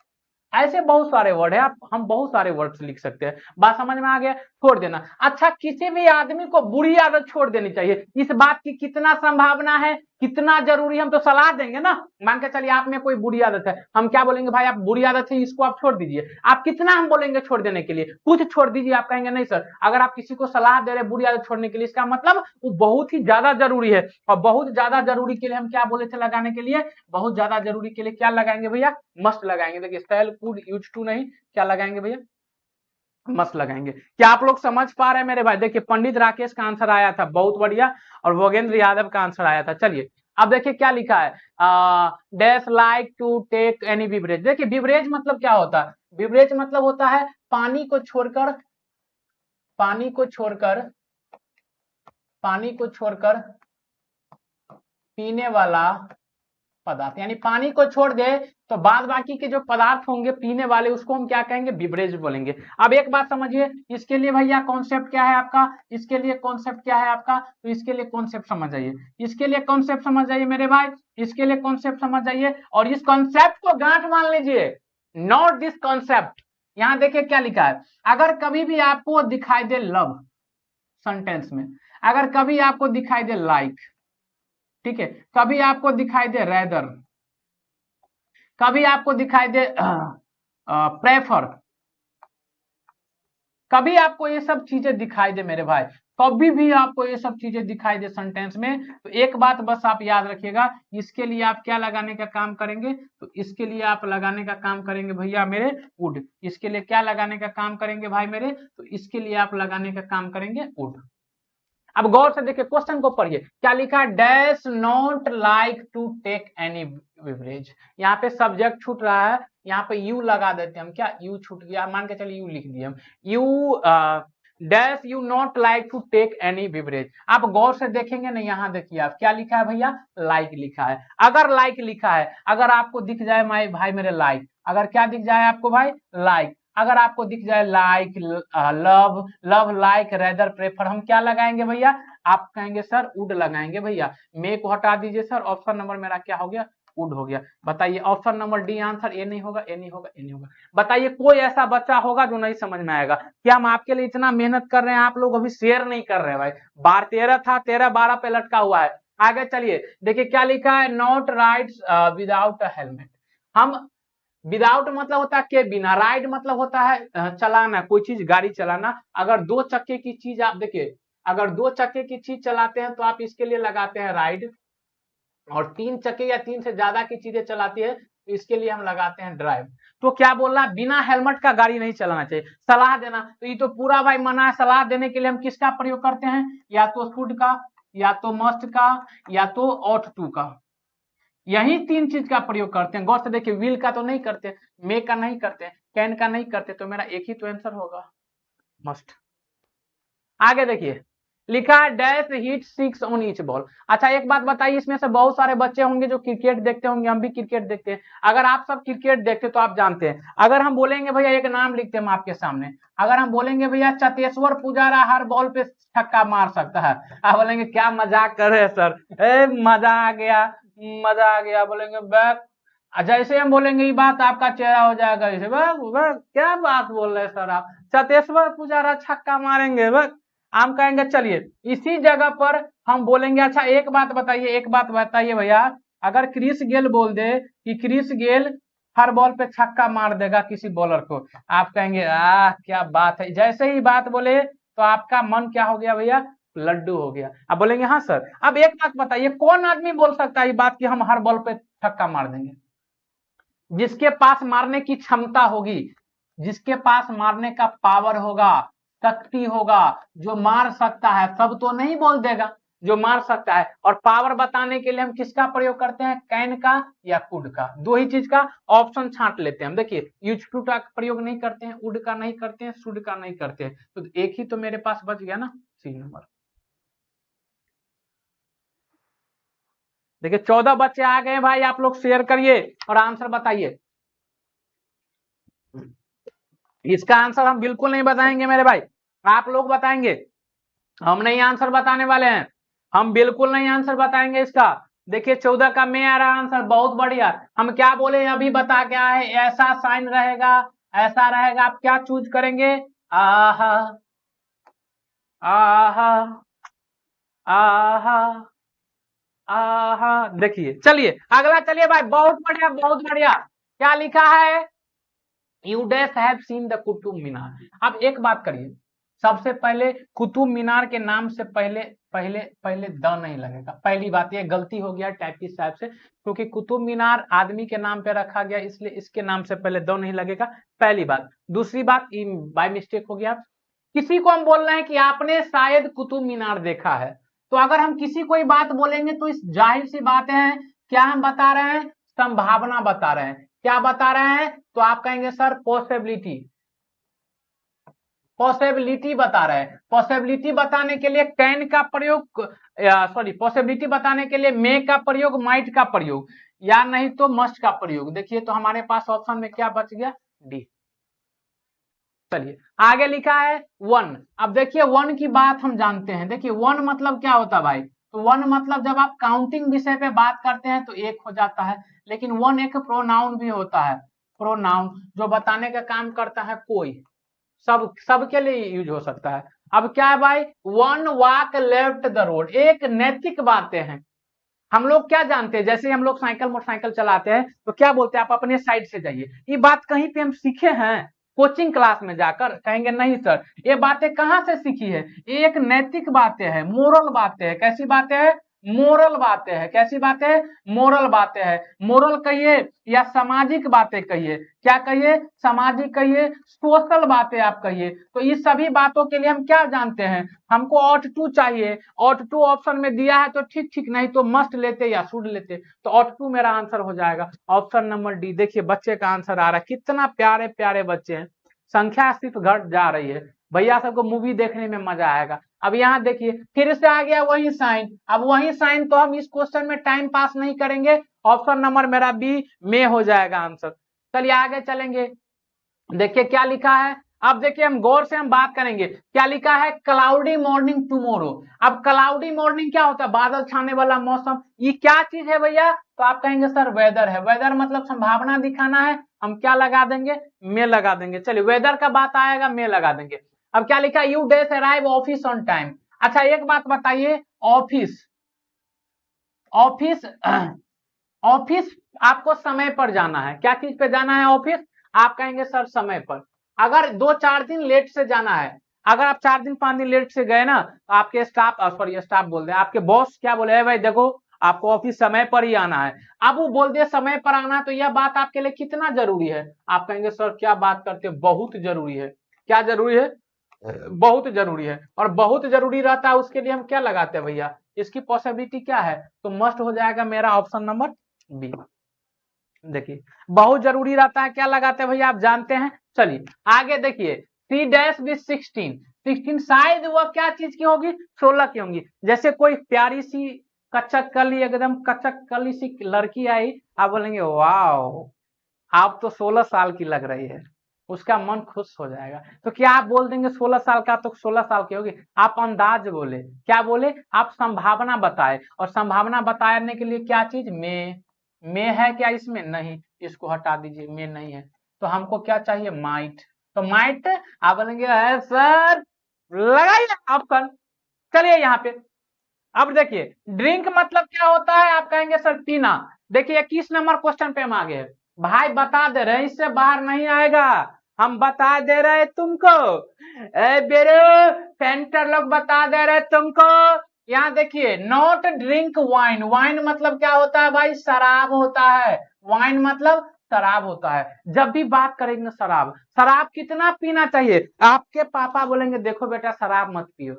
ऐसे बहुत सारे वर्ड है, आप हम बहुत सारे वर्ड्स लिख सकते हैं। बात समझ में आ गया? छोड़ देना। अच्छा, किसी भी आदमी को बुरी आदत छोड़ देनी चाहिए, इस बात की कितना संभावना है, कितना जरूरी, हम तो सलाह देंगे ना। मान के चलिए आप में कोई बुरी आदत है, हम क्या बोलेंगे भाई? आप बुरी आदत है, इसको आप छोड़ दीजिए। आप कितना हम बोलेंगे छोड़ देने के लिए? कुछ छोड़ दीजिए, आप कहेंगे नहीं सर। अगर आप किसी को सलाह दे रहे बुरी आदत छोड़ने के लिए, इसका मतलब वो बहुत ही ज्यादा जरूरी है। और बहुत ज्यादा जरूरी के लिए हम क्या बोले थे लगाने के लिए? बहुत ज्यादा जरूरी के लिए क्या लगाएंगे भैया? मस्ट लगाएंगे। देखिए स्टाइल कुड यूज टू नहीं, क्या लगाएंगे भैया? मस्त लगाएंगे। क्या आप लोग समझ पा रहे हैं मेरे भाई? देखिए पंडित राकेश का आंसर आया था, बहुत बढ़िया। और वोगेंद्र यादव का आंसर आया था। चलिए अब देखिए क्या लिखा है, dash like to take any beverage. देखिए बिवरेज मतलब क्या होता है? बिवरेज मतलब होता है पानी को छोड़कर, पानी को छोड़कर, पानी को छोड़कर पीने वाला पदार्थ। यानी पानी को छोड़ दे तो बाद बाकी के जो पदार्थ होंगे पीने वाले, उसको हम क्या कहेंगे? बिवरेज बोलेंगे। अब एक बात समझिए, इसके लिए भैया कॉन्सेप्ट क्या है आपका? इसके लिए कॉन्सेप्ट क्या है आपका? तो इसके लिए कॉन्सेप्ट समझ जाइए, इसके लिए कॉन्सेप्ट समझ जाइए मेरे भाई, इसके लिए कॉन्सेप्ट समझ जाइए। और इस कॉन्सेप्ट को गांठ मान लीजिए, नॉट दिस कॉन्सेप्ट। यहां देखिए क्या लिखा है, अगर कभी भी आपको दिखाई दे लव सेंटेंस में, अगर कभी आपको दिखाई दे लाइक, ठीक है, कभी आपको दिखाई दे रेदर, कभी आपको दिखाई दे प्रेफर, कभी आपको ये सब चीजें दिखाई दे मेरे भाई, कभी भी आपको ये सब चीजें दिखाई दे सेंटेंस में, तो एक बात बस आप याद रखिएगा, इसके लिए आप क्या लगाने का काम करेंगे? तो इसके लिए आप लगाने का काम करेंगे भैया मेरे वुड। इसके लिए क्या लगाने का काम करेंगे भाई मेरे? तो इसके लिए आप लगाने का काम करेंगे वुड। अब गौर से देखिए क्वेश्चन को पढ़िए, क्या लिखा है? Dash not like to take any beverage. यहाँ पे सब्जेक्ट छूट रहा है, यहाँ पे यू लगा देते हैं हम, क्या यू छूट गया, मान के चलिए यू लिख दिए हम, you dash you not like to take any beverage. आप गौर से देखेंगे ना, यहाँ देखिए आप क्या लिखा है भैया, लाइक लिखा है। अगर लाइक लिखा है, अगर आपको दिख जाए भाई मेरे लाइक, अगर क्या दिख जाए आपको भाई, लाइक, अगर आपको दिख जाए like, love, love like rather prefer, हम क्या लगाएंगे भैया, आप कहेंगे सर वुड लगाएंगे भैया। मे को हटा दीजिए सर, ऑप्शन नंबर मेरा क्या हो गया, वुड हो गया। बताइए ऑप्शन नंबर डी आंसर, ए नहीं होगा, ए नहीं होगा, ए नहीं होगा। बताइए कोई ऐसा बच्चा होगा जो नहीं समझ में आएगा कि हम आपके लिए इतना मेहनत कर रहे हैं, आप लोग अभी शेयर नहीं कर रहे हैं भाई। बार 13 था, 13 12 पे लटका हुआ है। आगे चलिए देखिए क्या लिखा है, not rides without a helmet. हम विदाउट मतलब होता है के बिना, राइड मतलब होता है चलाना, कोई चीज गाड़ी चलाना। अगर 2 चक्के की चीज आप देखिए, अगर 2 चक्के की चीज चलाते हैं तो आप इसके लिए लगाते हैं राइड, और 3 चक्के या 3 से ज्यादा की चीजें चलाती है तो इसके लिए हम लगाते हैं ड्राइव। तो क्या बोल रहा है, बिना हेलमेट का गाड़ी नहीं चलाना चाहिए। सलाह देना, तो ये तो पूरा भाई मना है। सलाह देने के लिए हम किसका प्रयोग करते हैं, या तो शुड का, या तो मस्ट का, या तो ऑट टू का, यही 3 चीज का प्रयोग करते हैं। गौर से देखिए, विल का तो नहीं करते, मे का नहीं करते, कैन का नहीं करते, तो मेरा एक ही तो आंसर होगा, मस्ट। आगे देखिए लिखा है dash hit 6 on each ball. अच्छा एक बात बताइए, इसमें से बहुत सारे बच्चे होंगे जो क्रिकेट देखते होंगे, हम भी क्रिकेट देखते हैं। अगर आप सब क्रिकेट देखते तो आप जानते हैं, अगर हम बोलेंगे भैया एक नाम लिखते हैं हम आपके सामने, अगर हम बोलेंगे भैया चतेश्वर पुजारा हर बॉल पे छक्का मार सकता है, आप बोलेंगे क्या मजाक कर रहे हैं सर, मजा आ गया, मजा आ गया, बोलेंगे बैक। जैसे हम बोलेंगे ये बात, आपका चेहरा हो जाएगा ऐसे, क्या बात बोल रहे हैं सर आप, चतेश्वर पुजारा छक्का मारेंगे बस। हम कहेंगे चलिए इसी जगह पर हम बोलेंगे, अच्छा एक बात बताइए, एक बात बताइए भैया, अगर क्रिस गेल बोल दे कि क्रिस गेल हर बॉल पे छक्का मार देगा किसी बॉलर को, आप कहेंगे क्या बात है। जैसे ही बात बोले तो आपका मन क्या हो गया भैया, लड्डू हो गया। अब बोलेंगे हाँ सर। अब एक बात बताइए, कौन आदमी बोल सकता है ये बात कि हम हर बॉल पे छक्का मार देंगे, जिसके पास मारने की क्षमता होगी, जिसके पास मारने का पावर होगा, शक्ति होगा, जो मार सकता है। सब तो नहीं बोल देगा, जो मार सकता है। और पावर बताने के लिए हम किसका प्रयोग करते हैं, कैन का या कुड का, 2 ही चीज का ऑप्शन छांट लेते हैं हम। देखिए यूज टू का प्रयोग नहीं करते हैं, उड का नहीं करते हैं, शुड का नहीं करते हैं, तो एक ही तो मेरे पास बच गया ना, सी नंबर। देखिए 14 बच्चे आ गए भाई, आप लोग शेयर करिए और आंसर बताइए। इसका आंसर हम बिल्कुल नहीं बताएंगे मेरे भाई, आप लोग बताएंगे, हम नहीं आंसर बताने वाले हैं, हम बिल्कुल नहीं आंसर बताएंगे इसका। देखिए 14 का में आ रहा आंसर, बहुत बढ़िया। हम क्या बोले अभी बता क्या है, ऐसा साइन रहेगा, ऐसा रहेगा, आप क्या चूज करेंगे, आहा आहा आहा आहा। देखिए चलिए अगला, चलिए भाई, बहुत बढ़िया बहुत बढ़िया। क्या लिखा है, you dash have seen the Qutub Minar. अब एक बात करिए, सबसे पहले कुतुब मीनार के नाम से पहले पहले पहले द नहीं लगेगा। पहली बात ये गलती हो गया टाइपिस्ट साहब से, क्योंकि कुतुब मीनार आदमी के नाम पे रखा गया, इसलिए इसके नाम से पहले द नहीं लगेगा, पहली बात। दूसरी बात बाय मिस्टेक हो गया, किसी को हम बोल रहे हैं कि आपने शायद कुतुब मीनार देखा है, तो अगर हम किसी कोई बात बोलेंगे तो इस जाहिर सी बात है, क्या हम बता रहे हैं, संभावना बता रहे हैं। क्या बता रहे हैं, तो आप कहेंगे सर पॉसिबिलिटी, पॉसिबिलिटी बता रहे हैं। पॉसिबिलिटी बताने के लिए कैन का प्रयोग, सॉरी पॉसिबिलिटी बताने के लिए मे का प्रयोग, माइट का प्रयोग, या नहीं तो मस्ट का प्रयोग। देखिए तो हमारे पास ऑप्शन में क्या बच गया, डी। चलिए आगे लिखा है 1। अब देखिए 1 की बात हम जानते हैं। देखिए 1 मतलब क्या होता है भाई, तो 1 मतलब जब आप काउंटिंग विषय पे बात करते हैं तो 1 हो जाता है, लेकिन 1 एक प्रोनाउन भी होता है, प्रोनाउन जो बताने का काम करता है कोई, सब के लिए यूज हो सकता है। अब क्या है भाई, 1 वॉक लेफ्ट द रोड, एक नैतिक बातें हैं। हम लोग क्या जानते हैं, जैसे हम लोग साइकिल मोटरसाइकिल चलाते हैं तो क्या बोलते हैं, आप अपने साइड से जाइए। ये बात कहीं पे हम सीखे हैं कोचिंग क्लास में जाकर, कहेंगे नहीं सर। ये बातें कहां से सीखी है, ये एक नैतिक बातें हैं, मोरल बातें हैं। कैसी बातें हैं, मोरल बातें हैं। कैसी बातें? मोरल बातें हैं। मोरल कहिए या सामाजिक बातें कहिए, क्या कहिए? सामाजिक कहिए, सोशल बातें आप कहिए। तो इस सभी बातों के लिए हम क्या जानते हैं? हमको ऑट टू चाहिए। ऑट टू ऑप्शन में दिया है तो ठीक ठीक, नहीं तो मस्ट लेते या शुड लेते। तो ऑट टू मेरा आंसर हो जाएगा ऑप्शन नंबर डी। देखिए बच्चे का आंसर आ रहा है, कितना प्यारे प्यारे बच्चे हैं। संख्या सिर्फ घट जा रही है। भैया सबको मूवी देखने में मजा आएगा। अब यहाँ देखिए फिर से आ गया वही साइन। अब वही साइन तो हम इस क्वेश्चन में टाइम पास नहीं करेंगे। ऑप्शन नंबर मेरा बी में हो जाएगा आंसर। चलिए आगे चलेंगे। देखिए क्या लिखा है। अब देखिए हम गौर से हम बात करेंगे। क्या लिखा है? Cloudy morning tomorrow. अब क्लाउडी मॉर्निंग क्या होता है? बादल छाने वाला मौसम। ये क्या चीज है भैया? तो आप कहेंगे सर वेदर है। वेदर मतलब संभावना दिखाना है, हम क्या लगा देंगे? में लगा देंगे। चलिए वेदर का बात आएगा, में लगा देंगे। अब क्या लिखा? You days arrive office on time. अच्छा एक बात बताइए, ऑफिस ऑफिस ऑफिस आपको समय पर जाना है। क्या चीज पे जाना है ऑफिस? आप कहेंगे सर समय पर। अगर 2-4 दिन लेट से जाना है, अगर आप 4 दिन 5 दिन लेट से गए ना, तो आपके स्टाफ सॉरी स्टाफ बोल रहे हैं, आपके बॉस क्या बोले? है भाई देखो आपको ऑफिस समय पर ही आना है। अब वो बोल दिया समय पर आना है, तो यह बात आपके लिए कितना जरूरी है? आप कहेंगे सर क्या बात करते हैं, बहुत जरूरी है। क्या जरूरी है? बहुत जरूरी है। और बहुत जरूरी रहता है उसके लिए हम क्या लगाते हैं भैया? इसकी पॉसिबिलिटी क्या है? तो मस्ट हो जाएगा मेरा ऑप्शन नंबर बी। देखिए बहुत जरूरी रहता है, क्या लगाते हैं भैया? आप जानते हैं। चलिए आगे देखिए, सी डैश विथ 16 शायद वह क्या चीज की होगी? 16 की होंगी। जैसे कोई प्यारी सी कचकली, एकदम कचकली सी लड़की आई, आप बोलेंगे वाह आप तो 16 साल की लग रही है, उसका मन खुश हो जाएगा। तो क्या आप बोल देंगे 16 साल का तो 16 साल की होगी? आप अंदाज बोले, क्या बोले? आप संभावना बताए। और संभावना बताने के लिए क्या चीज? में है क्या इसमें? नहीं, इसको हटा दीजिए, में नहीं है। तो हमको क्या चाहिए? माइट। तो माइट आप बोलेंगे है सर, लगाइए ऑप्शन। चलिए यहाँ पे अब देखिए, ड्रिंक मतलब क्या होता है? आप कहेंगे सर पीना। देखिए 21 नंबर क्वेश्चन पे हम आ गए भाई, बता दे रहे इससे बाहर नहीं आएगा, हम बता दे रहे तुमको। बेरो पेंटर लोग बता दे रहे तुमको। यहाँ देखिए, नॉट ड्रिंक वाइन। वाइन मतलब क्या होता है भाई? शराब होता है। वाइन मतलब शराब होता है। जब भी बात करेंगे शराब, शराब कितना पीना चाहिए? आपके पापा बोलेंगे देखो बेटा शराब मत पियो।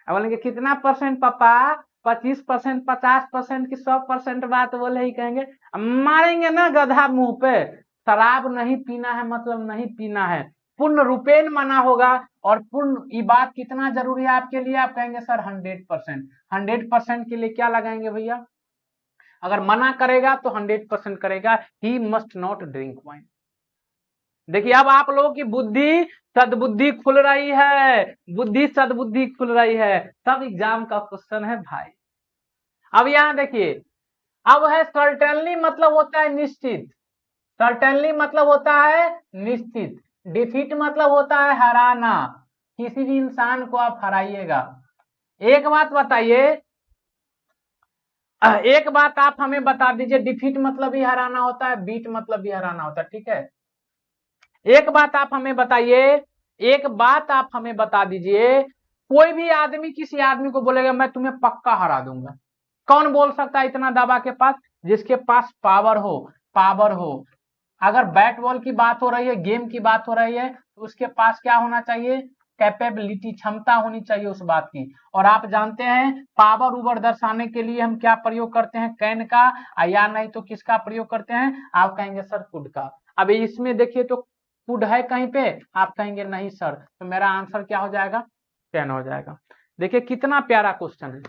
बोलेंगे कितना परसेंट पापा? 25%, 50% की 100% बात बोले ही कहेंगे, मारेंगे ना गधा मुंह पे। शराब नहीं पीना है मतलब नहीं पीना है, पूर्ण रूपेण मना होगा। और पूर्ण ये बात कितना जरूरी है आपके लिए? आप कहेंगे सर 100%। 100% के लिए क्या लगाएंगे भैया? अगर मना करेगा तो 100% करेगा, he must not drink wine. देखिए अब आप लोगों की बुद्धि सद्बुद्धि खुल रही है, बुद्धि सद्बुद्धि खुल रही है। सब एग्जाम का क्वेश्चन है भाई। अब यहाँ देखिए, अब है सर्टेनली मतलब होता है निश्चित। सर्टेनली मतलब होता है निश्चित। डिफीट मतलब होता है हराना। किसी भी इंसान को आप हराइएगा। एक बात बताइए, एक बात आप हमें बता दीजिए, डिफीट मतलब भी हराना होता है, बीट मतलब भी हराना होता है, ठीक है? एक बात आप हमें बताइए, एक बात आप हमें बता दीजिए, कोई भी आदमी किसी आदमी को बोलेगा मैं तुम्हें पक्का हरा दूंगा, कौन बोल सकता है इतना दावा के पास? जिसके पास पावर हो, पावर हो। अगर बैट बॉल की बात हो रही है, गेम की बात हो रही है, तो उसके पास क्या होना चाहिए? कैपेबिलिटी, क्षमता होनी चाहिए उस बात की। और आप जानते हैं पावर उवर दर्शाने के लिए हम क्या प्रयोग करते हैं? कैन का, या नहीं तो किसका प्रयोग करते हैं? आप कहेंगे सर कुड का। अब इसमें देखिए तो कुड है कहीं पे? आप कहेंगे नहीं सर। तो मेरा आंसर क्या हो जाएगा? कैन हो जाएगा। देखिए कितना प्यारा क्वेश्चन है।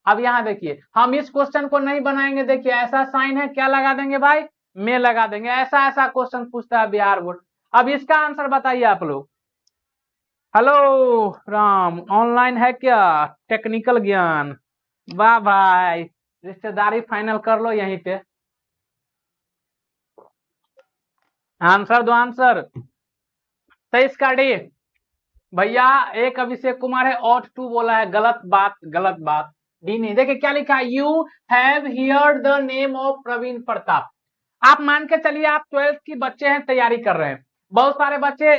अब यहाँ देखिए, हम इस क्वेश्चन को नहीं बनाएंगे। देखिए ऐसा साइन है, क्या लगा देंगे भाई? में लगा देंगे। ऐसा ऐसा क्वेश्चन पूछता है बिहार बोर्ड। अब इसका आंसर बताइए आप लोग। हेलो राम, ऑनलाइन है क्या? टेक्निकल ज्ञान, वाह भाई, रिश्तेदारी फाइनल कर लो यहीं पे। आंसर दो आंसर। 23 का डी भैया। एक अभिषेक कुमार है, ऑट टू बोला है, गलत बात गलत बात। डी नहीं। देखिए क्या लिखा है, you have heard the name of Praveen Pratap. आप मान के चलिए आप 12th की बच्चे हैं, तैयारी कर रहे हैं। बहुत सारे बच्चे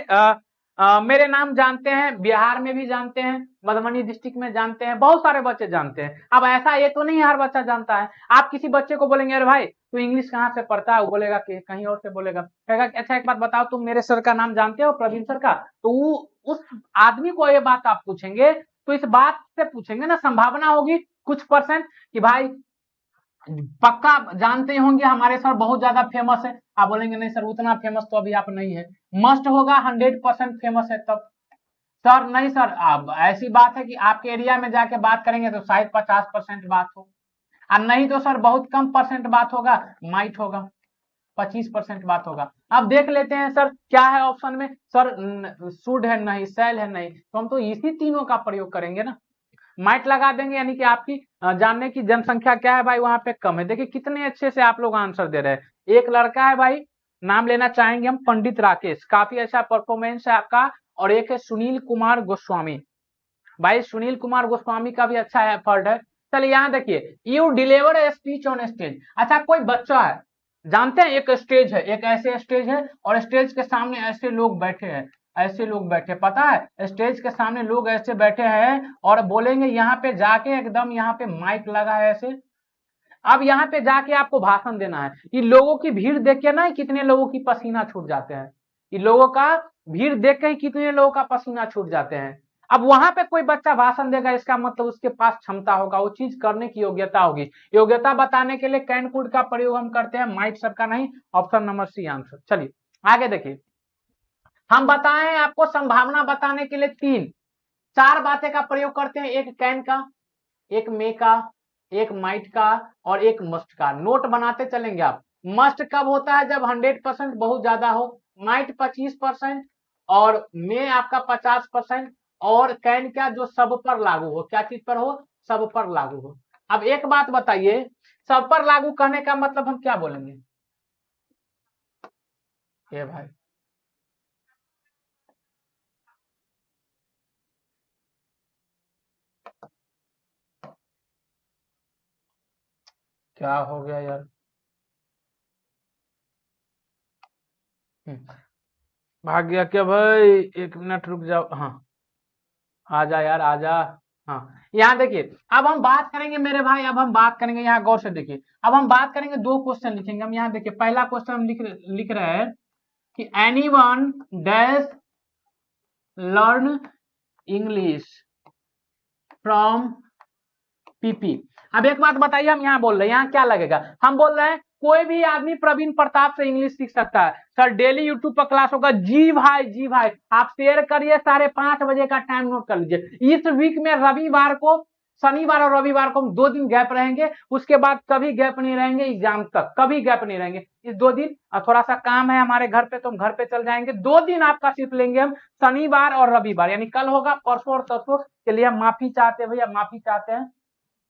मेरे नाम जानते हैं, बिहार में भी जानते हैं, मधुबनी डिस्ट्रिक्ट में जानते हैं, बहुत सारे बच्चे जानते हैं। अब ऐसा ये तो नहीं हर बच्चा जानता है। आप किसी बच्चे को बोलेंगे अरे भाई तू इंग्लिश कहाँ से पढ़ता है, वो बोलेगा कि कहीं और से बोलेगा, कहेगा अच्छा एक बात बताओ तुम मेरे सर का नाम जानते हो, प्रवीण सर का, तो उस आदमी को ये बात आप पूछेंगे तो इस बात से पूछेंगे ना, संभावना होगी कुछ परसेंट कि भाई पक्का जानते होंगे हमारे सर बहुत ज्यादा फेमस है। आप बोलेंगे नहीं सर उतना फेमस तो अभी आप नहीं है, मस्ट होगा 100% फेमस है तब। सर नहीं सर, अब ऐसी बात है कि आपके एरिया में जाके बात करेंगे तो शायद 50% बात हो, और नहीं तो सर बहुत कम परसेंट बात होगा, माइट होगा 25% बात होगा। अब देख लेते हैं सर क्या है ऑप्शन में, सर शुड है नहीं, सेल है नहीं, तो हम तो इसी तीनों का प्रयोग करेंगे ना, माइट लगा देंगे, यानी कि आपकी जानने की जनसंख्या क्या है भाई वहां पे कम है। देखिए कितने अच्छे से आप लोग आंसर दे रहे हैं। एक लड़का है भाई, नाम लेना चाहेंगे हम, पंडित राकेश, काफी अच्छा परफॉर्मेंस है आपका। और एक है सुनील कुमार गोस्वामी, भाई सुनील कुमार गोस्वामी का भी अच्छा एफर्ट है। चलिए यहाँ देखिए, you deliver a speech on stage. अच्छा कोई बच्चा है, जानते हैं एक स्टेज है, एक ऐसे स्टेज है और स्टेज के सामने ऐसे लोग बैठे हैं, ऐसे लोग बैठे, पता है स्टेज के सामने लोग ऐसे बैठे हैं और बोलेंगे यहाँ पे जाके एकदम यहाँ पे माइक लगा है ऐसे। अब यहाँ पे जाके आपको भाषण देना है, ये लोगों की भीड़ देख के ना कितने लोगों की पसीना छूट जाते हैं, ये लोगों का भीड़ देख के ही कितने लोगों का पसीना छूट जाते हैं। अब वहां पे कोई बच्चा भाषण देगा इसका मतलब उसके पास क्षमता होगा, वो चीज करने की योग्यता होगी। योग्यता बताने के लिए कैन कुड का प्रयोग हम करते हैं, माइट सबका नहीं। Option number c answer. चलिए आगे देखिए, हम बताएं आपको संभावना बताने के लिए चार बातें का प्रयोग करते हैं, एक कैन का, एक मे का, एक माइट का और एक मस्ट का। नोट बनाते चलेंगे आप। मस्ट कब होता है, जब 100% बहुत ज्यादा हो, माइट 25% और मे आपका 50%, और कैन क्या जो सब पर लागू हो, क्या चीज पर हो, सब पर लागू हो। अब एक बात बताइए, सब पर लागू करने का मतलब हम क्या बोलेंगे, ये भाई क्या हो गया यार, भाग गया क्या भाई, एक मिनट रुक जाओ। हाँ आजा यार आजा। हाँ यहाँ देखिए, अब हम बात करेंगे मेरे भाई, अब हम बात करेंगे, यहाँ गौर से देखिए, अब हम बात करेंगे, दो क्वेश्चन लिखेंगे हम। यहाँ देखिए पहला क्वेश्चन हम लिख रहे हैं कि any one dash learn English from PP. अब एक बात बताइए, हम यहाँ बोल रहे हैं, यहाँ क्या लगेगा, हम बोल रहे हैं कोई भी आदमी प्रवीण प्रताप से इंग्लिश सीख सकता है। सर डेली यूट्यूब पर क्लास होगा, जी भाई जी भाई, आप शेयर करिए, 5:30 बजे का टाइम नोट कर लीजिए। इस वीक में रविवार को, शनिवार और रविवार को हम 2 दिन गैप रहेंगे, उसके बाद कभी गैप नहीं रहेंगे, एग्जाम तक कभी गैप नहीं रहेंगे। इस 2 दिन थोड़ा सा काम है हमारे घर पे तो हम घर पे चल जाएंगे, 2 दिन आपका सिर्फ लेंगे हम, शनिवार और रविवार, यानी कल होगा, परसों और तरसों के लिए हम माफी चाहते हैं भैया, माफी चाहते हैं,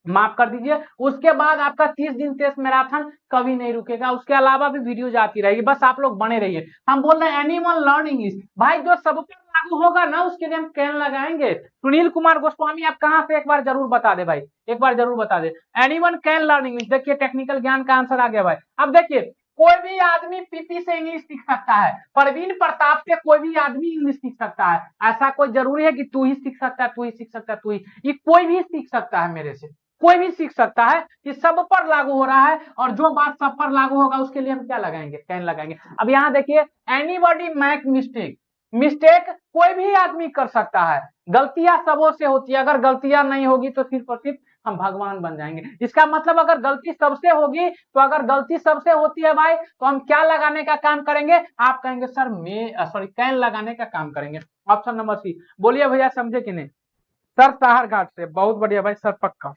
माफ कर दीजिए। उसके बाद आपका 30 दिन टेस्ट मैराथन कभी नहीं रुकेगा, उसके अलावा भी वीडियो जाती रहेगी, बस आप लोग बने रहिए। हम बोल रहे हैं एनीवन लर्न इंग्लिश, भाई जो सब पर लागू होगा ना उसके लिए हम कैन लगाएंगे। सुनील कुमार गोस्वामी आप कहां से, एक बार जरूर बता दे भाई, एक बार जरूर बता दे। एनीवन कैन लर्न इंग्लिश, देखिए टेक्निकल ज्ञान का आंसर आ गया भाई। अब देखिए कोई भी आदमी पीपी से इंग्लिश सीख सकता है, प्रवीण प्रताप से कोई भी आदमी इंग्लिश सीख सकता है, ऐसा कोई जरूरी है कि तू ही सीख सकता है, तू ही सीख सकता है, तू ही, ये कोई भी सीख सकता है मेरे से, कोई भी सीख सकता है, कि सब पर लागू हो रहा है, और जो बात सब पर लागू होगा उसके लिए हम क्या लगाएंगे, कैन लगाएंगे। अब यहाँ देखिए, एनीबॉडी मेक मिस्टेक, मिस्टेक कोई भी आदमी कर सकता है, गलतियां सबों से होती है, अगर गलतियां नहीं होगी तो सिर्फ और सिर्फ हम भगवान बन जाएंगे। इसका मतलब अगर गलती सबसे होगी, तो अगर गलती सबसे होती है भाई तो हम क्या लगाने का काम करेंगे, आप कहेंगे सर कैन लगाने का काम करेंगे। Option number c. बोलिए भैया समझे कि नहीं, सर साहरघाट से, बहुत बढ़िया भाई सर, पक्का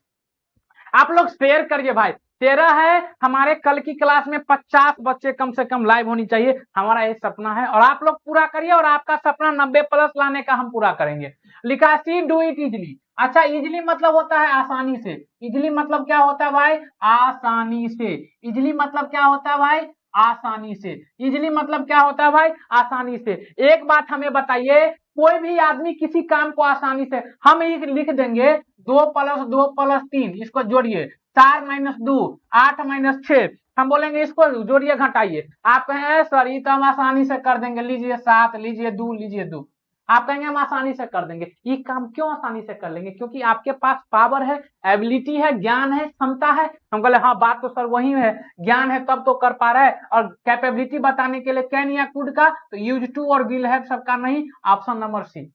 आप लोग शेयर करिए भाई। 13 है, हमारे कल की क्लास में 50 बच्चे कम से कम लाइव होनी चाहिए, हमारा ये सपना है, और आप लोग पूरा करिए, और आपका सपना 90+ लाने का हम पूरा करेंगे। लिखा सी डू इट इजली। अच्छा इजली मतलब होता है आसानी से, इजली मतलब क्या होता है भाई, आसानी से। इजली मतलब क्या होता है भाई, आसानी से। इजली मतलब क्या होता है भाई, आसानी से। एक बात हमें बताइए, कोई भी आदमी किसी काम को आसानी से, हम एक लिख देंगे 2+2+3, इसको जोड़िए, 4-2 8-6, हम बोलेंगे इसको जोड़िए घटाइए, आप कहें सर ये तो हम आसानी से कर देंगे, लीजिए 7, लीजिए 2, लीजिए 2। आप कहेंगे हम आसानी से कर देंगे। ये काम क्यों आसानी से कर लेंगे? क्योंकि आपके पास पावर है, एबिलिटी है, ज्ञान है, क्षमता है। हम बोले हाँ बात तो सर वही है, ज्ञान है तब तो कर पा रहा है, और कैपेबिलिटी बताने के लिए कैन या कुड का, तो यूज टू और विल हैव सबका नहीं, ऑप्शन नंबर सी।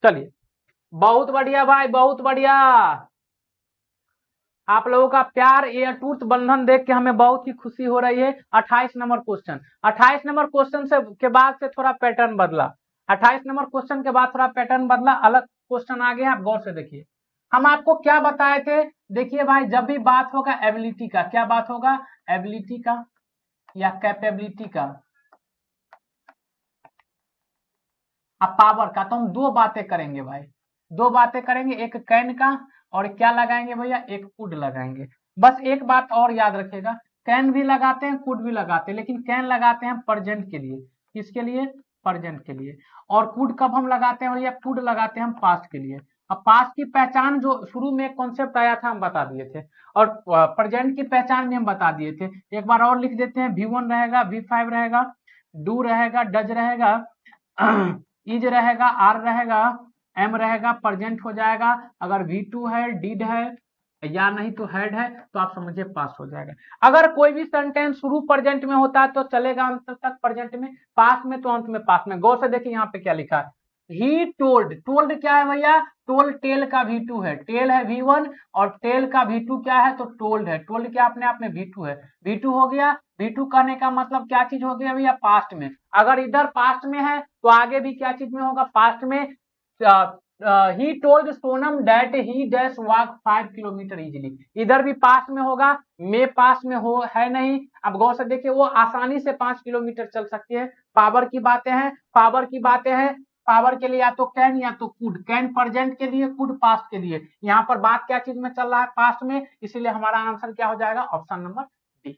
चलिए बहुत बढ़िया भाई, बहुत बढ़िया। आप लोगों का प्यार ये अटूट बंधन देख के हमें बहुत ही खुशी हो रही है। 28 नंबर क्वेश्चन, 28 नंबर क्वेश्चन से के बाद से थोड़ा पैटर्न बदला। 28 नंबर क्वेश्चन के बाद थोड़ा पैटर्न बदला, अलग क्वेश्चन आ गया। आप गौर से देखिए, हम आपको क्या बताए थे। देखिए भाई, जब भी बात होगा एबिलिटी का, क्या बात होगा, एबिलिटी का या कैपेबिलिटी का, अब पावर का, तो हम दो बातें करेंगे भाई, दो बातें करेंगे, एक कैन का और क्या लगाएंगे भैया, एक कुड लगाएंगे। बस एक बात और याद रखिएगा, कैन भी लगाते हैं, कुड भी लगाते हैं, लेकिन कैन लगाते हैं प्रेजेंट के लिए। किसके लिए? प्रेजेंट के लिए। और कुड कब हम लगाते हैं भैया? कुड लगाते हैं हम पास्ट के लिए। अब पास्ट की पहचान जो शुरू में एक कॉन्सेप्ट आया था हम बता दिए थे, और प्रेजेंट की पहचान भी हम बता दिए थे। एक बार और लिख देते हैं, V1 रहेगा, V5 रहेगा, डू रहेगा, डज रहेगा, इज रहेगा, आर रहेगा, एम रहेगा, प्रेजेंट हो जाएगा। अगर V2 है, डिड है, या नहीं तो हेड है, तो आप समझिए पास हो जाएगा। अगर कोई भी सेंटेंस शुरू प्रेजेंट में होता है तो चलेगा अंत तक प्रेजेंट में, पास में तो अंत में पास में। गौर से देखिए यहाँ पे क्या लिखा है, ही टोल्ड। टोल्ड क्या है भैया? टोल्ड टेल का V2 है, टेल है V1 और टेल का V2 क्या है, तो टोल्ड है। टोल्ड क्या अपने आप में V2 है, V2 हो गया। V2 कहने का मतलब क्या चीज हो गया भैया? पास्ट में। अगर इधर पास्ट में है तो आगे भी क्या चीज में होगा? पास्ट में। He told Sonam that he dash walk 5 kilometre easily, इधर भी पास में होगा, मे पास में हो है नहीं। अब गौर से देखिए, वो आसानी से 5 किलोमीटर चल सकती है। पावर की बातें हैं, पावर की बातें हैं। पावर के लिए या तो कैन या तो कुड, कैन प्रेजेंट के लिए, कुड पास्ट के लिए। यहाँ पर बात क्या चीज में चल रहा है? पास्ट में, इसीलिए हमारा आंसर क्या हो जाएगा? Option number D.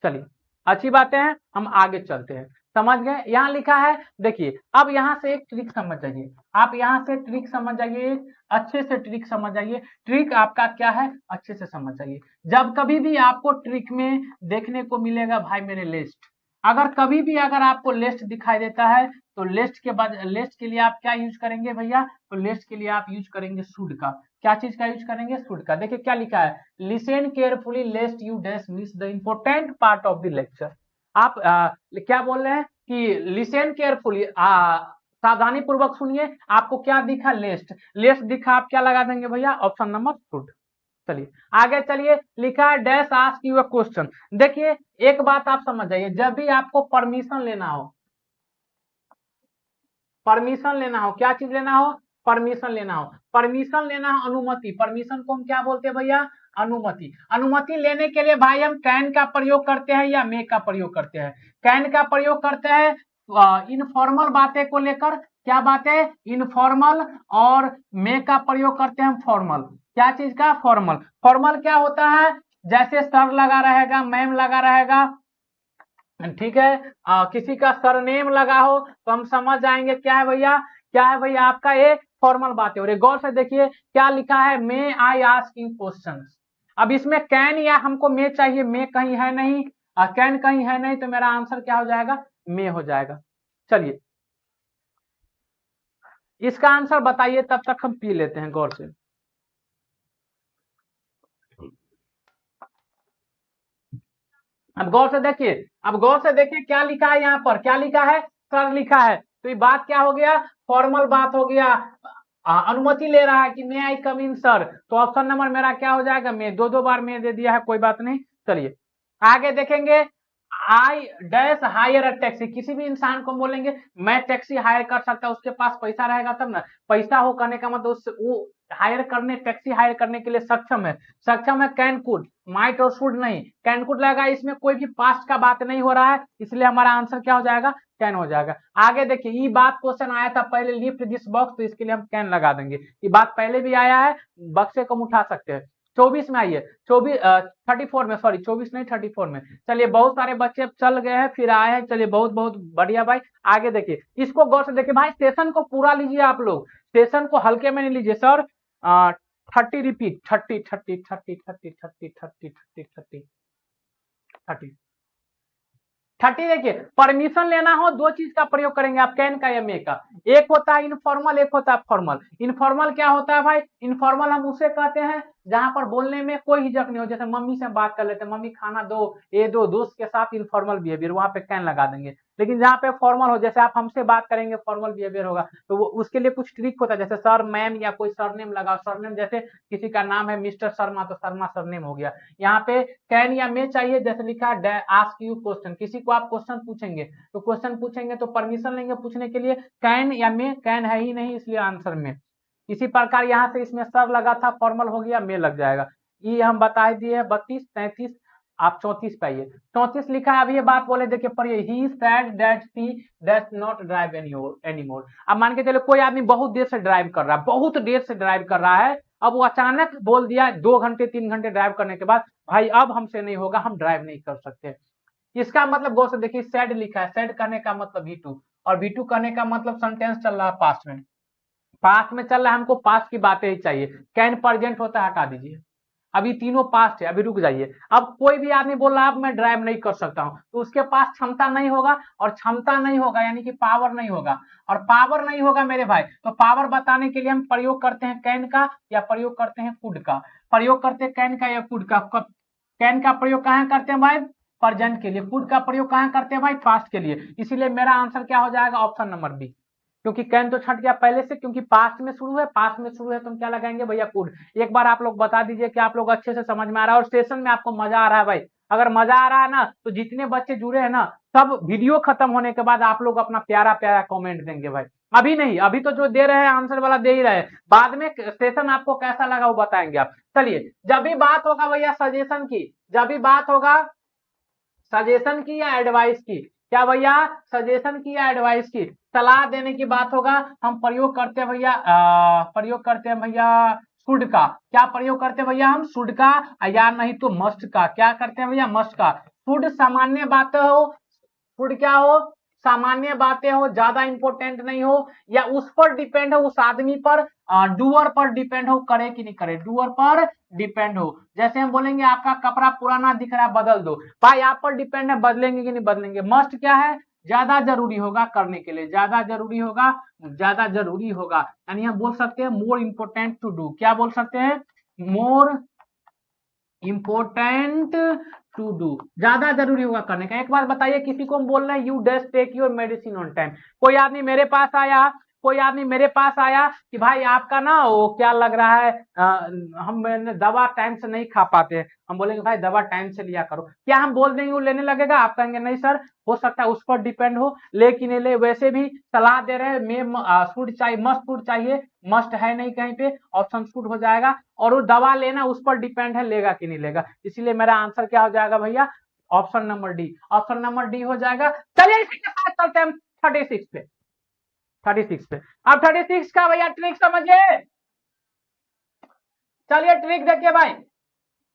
चलिए अच्छी बातें हैं, हम आगे चलते हैं। समझ गए? यहाँ लिखा है, देखिए अब यहाँ से एक ट्रिक समझ जाइए, आप यहाँ से ट्रिक समझ जाइए, अच्छे से ट्रिक समझ जाइए। ट्रिक आपका क्या है, अच्छे से समझ जाइए। जब कभी भी आपको ट्रिक में देखने को मिलेगा भाई मेरे लिस्ट, अगर कभी भी अगर आपको लिस्ट दिखाई देता है, तो लिस्ट के बाद, लिस्ट के लिए आप क्या यूज करेंगे भैया? तो लिस्ट के लिए आप यूज करेंगे शुड का। क्या चीज का यूज करेंगे? शुड का। देखिए क्या लिखा है, listen carefully लेस्ट you dash miss the important part of the lecture. आप क्या बोल रहे हैं कि लिसन केयरफुली, सावधानी पूर्वक सुनिए। आपको क्या दिखा? लिस्ट, लिस्ट दिखा, आप क्या लगा देंगे भैया? Option number should. चलिए आगे चलिए, लिखा है dash ask you a question. देखिए एक बात आप समझ जाइए, जब भी आपको परमिशन लेना हो, परमिशन लेना हो, क्या चीज लेना हो? परमिशन लेना हो, परमिशन लेना हो, अनुमति। परमिशन को हम क्या बोलते हैं भैया? अनुमति। अनुमति लेने के लिए भाई हम कैन का प्रयोग करते हैं या मे का प्रयोग करते हैं? कैन का प्रयोग करते हैं इनफॉर्मल बातें को लेकर, क्या बातें? इनफॉर्मल। और मे का प्रयोग करते हैं हम फॉर्मल। क्या चीज का? फॉर्मल। फॉर्मल क्या होता है? जैसे सर लगा रहेगा, मैम लगा रहेगा, ठीक है, किसी का सरनेम लगा हो तो हम समझ जाएंगे क्या है भैया, क्या है भैया आपका ये फॉर्मल बातें हो रही। गौर से देखिए क्या लिखा है, मे आई आस्क यू क्वेश्चन। अब इसमें कैन या हमको मे चाहिए, मे कहीं है नहीं, कैन कहीं है नहीं, तो मेरा आंसर क्या हो जाएगा? मे हो जाएगा। चलिए इसका आंसर बताइए, तब तक हम पी लेते हैं गौर से। अब गौर से देखिए, अब गौर से देखिए क्या लिखा है यहाँ पर, क्या लिखा है? सर लिखा है, तो ये बात क्या हो गया? फॉर्मल बात हो गया। अनुमति ले रहा है कि मे आई कम इन सर, तो ऑप्शन नंबर मेरा क्या हो जाएगा? मे। दो दो बार मे दे दिया है, कोई बात नहीं। चलिए आगे देखेंगे, I dash higher a taxi. किसी भी इंसान को बोलेंगे मैं टैक्सी हायर कर सकता, उसके पास पैसा रहेगा तब ना। पैसा हो करने का मतलब उससे वो हायर करने, टैक्सी हायर करने के लिए सक्षम है। सक्षम है, कैन कुड, माइट और शुड नहीं। कैन कुड लगा, इसमें कोई भी पास्ट का बात नहीं हो रहा है, इसलिए हमारा आंसर क्या हो जाएगा? कैन हो जाएगा। आगे देखिए, ये बात क्वेश्चन आया था पहले, लिफ्ट दिस बॉक्स, तो इसके लिए हम कैन लगा देंगे। ये बात पहले भी आया है, बक्से को हम उठा सकते हैं। 24 में आइए, 24 34 में, सॉरी 24 नहीं 34 में। चलिए बहुत सारे बच्चे अब चल गए हैं फिर आए हैं, चलिए बहुत बहुत बढ़िया भाई। आगे देखिए, इसको गौर से देखिए भाई, सेशन को पूरा लीजिए आप लोग, सेशन को हल्के में नहीं लीजिए सर। 30 रिपीट, 30 30 30 30 30 30 30 30। 30 देखिए, परमिशन लेना हो दो चीज का प्रयोग करेंगे आप, कैन का या मे का। एक होता है इनफॉर्मल, एक होता है फॉर्मल। इनफॉर्मल क्या होता है भाई? इनफॉर्मल हम उसे कहते हैं जहां पर बोलने में कोई हिचक नहीं हो, जैसे मम्मी से बात कर लेते हैं, मम्मी खाना दो, ये दो, दोस्त के साथ इनफॉर्मल बिहेवियर, वहां पे कैन लगा देंगे। लेकिन जहाँ पे फॉर्मल हो, जैसे आप हमसे बात करेंगे, फॉर्मल बिहेवियर होगा, तो वो उसके लिए कुछ ट्रिक होता है, जैसे सर, मैम या कोई सरनेम लगाओ। सरनेम जैसे किसी का नाम है मिस्टर शर्मा, तो शर्मा सरनेम हो गया। यहाँ पे कैन या मे चाहिए, जैसे लिखा है आस्क यू क्वेश्चन, किसी को आप क्वेश्चन पूछेंगे, तो क्वेश्चन पूछेंगे तो परमिशन लेंगे पूछने के लिए, कैन या मे, कैन है ही नहीं इसलिए आंसर में। इसी प्रकार यहाँ से इसमें सर लगा था, फॉर्मल हो गया, मे लग जाएगा। ये हम बता दिए 32, 33, आप 34 पाइए। 34 लिखा है, अब ये बात बोले, देखिए पढ़िए, he said that she does not drive anymore. अब मान के चलो कोई आदमी बहुत देर से ड्राइव कर रहा है, बहुत देर से ड्राइव कर रहा है, अब वो अचानक बोल दिया 2 घंटे 3 घंटे ड्राइव करने के बाद, भाई अब हमसे नहीं होगा, हम ड्राइव नहीं कर सकते। इसका मतलब गौर से देखिए, सेड लिखा है, सेड करने का मतलब V2, और V2 करने का मतलब सेंटेंस चल रहा है पास्ट में, पास्ट में चल रहा है, हमको पास्ट की बातें ही चाहिए। कैन प्रेजेंट होता है, हटा दीजिए, अभी तीनों पास्ट है, अभी रुक जाइए। अब कोई भी आदमी बोल रहा है अब मैं ड्राइव नहीं कर सकता हूं, तो उसके पास क्षमता नहीं होगा, और क्षमता नहीं होगा यानी कि पावर नहीं होगा, और पावर नहीं होगा मेरे भाई, तो पावर बताने के लिए हम प्रयोग करते हैं कैन का या प्रयोग करते हैं कुड का। प्रयोग करते हैं कैन का या कुड का। कैन का प्रयोग कहां करते हैं भाई? प्रेजेंट के लिए। कुड का प्रयोग कहां करते हैं भाई? पास्ट के लिए। इसीलिए मेरा आंसर क्या हो जाएगा? ऑप्शन नंबर बी, क्योंकि कैन तो छट गया पहले से, क्योंकि पास्ट में शुरू है, पास्ट में शुरू है तो हम क्या लगाएंगे भैया? कुड। एक बार आप लोग बता दीजिए कि आप लोग अच्छे से समझ में आ रहा है और सेशन में आपको मजा आ रहा है भाई। अगर मजा आ रहा है ना, तो जितने बच्चे जुड़े हैं ना, सब वीडियो खत्म होने के बाद आप लोग अपना प्यारा प्यारा कमेंट देंगे भाई। अभी नहीं, अभी तो जो दे रहे हैं आंसर वाला दे ही रहे हैं, बाद में सेशन आपको कैसा लगा वो बताएंगे आप। चलिए, जब भी बात होगा भैया सजेशन की, जब भी बात होगा सजेशन की या एडवाइस की, क्या भैया? सजेशन की या एडवाइस की, सलाह देने की बात होगा, हम प्रयोग करते हैं भैया, प्रयोग करते हैं भैया शुड का। क्या प्रयोग करते हैं भैया? हम शुड का, या नहीं तो मस्ट का। क्या करते हैं भैया? मस्ट का। शुड सामान्य बातें हो, शुड क्या हो? सामान्य बातें हो, ज्यादा इंपॉर्टेंट नहीं हो, या उस पर डिपेंड हो, उस आदमी पर, डूअर पर डिपेंड हो, करे कि नहीं करे, डूअर पर डिपेंड हो। जैसे हम बोलेंगे आपका कपड़ा पुराना दिख रहा है, बदल दो, भाई आप पर डिपेंड है, बदलेंगे कि नहीं बदलेंगे। मस्ट क्या है? ज्यादा जरूरी होगा करने के लिए, ज्यादा जरूरी होगा, ज्यादा जरूरी होगा, यानी हम बोल सकते हैं मोर इंपोर्टेंट टू डू। क्या बोल सकते हैं? मोर इंपोर्टेंट टू डू, ज्यादा जरूरी होगा करने का। एक बात बताइए, किसी को हम बोल रहे हैं you must take your medicine on time, कोई आदमी मेरे पास आया, कोई आदमी मेरे पास आया कि भाई आपका ना वो क्या लग रहा है, हम दवा टाइम से नहीं खा पाते, हम बोलेंगे भाई दवा टाइम से लिया करो, क्या हम बोल देंगे वो लेने लगेगा? आप कहेंगे नहीं सर, हो सकता है उस पर डिपेंड हो, लेकिन ले। वैसे भी सलाह दे रहे हैं, मैं फूड चाहिए, मस्ट फूड चाहिए, मस्ट है नहीं कहीं पे, ऑप्शन फूड हो जाएगा, और वो दवा लेना उस पर डिपेंड है, लेगा कि नहीं लेगा। इसीलिए मेरा आंसर क्या हो जाएगा भैया? Option number D, option number D हो जाएगा। चलिए इसी के साथ चलते हैं 36 पे, 36 पे। अब 36 का भैया ट्रिक समझिए, चलिए ट्रिक देखिए भाई,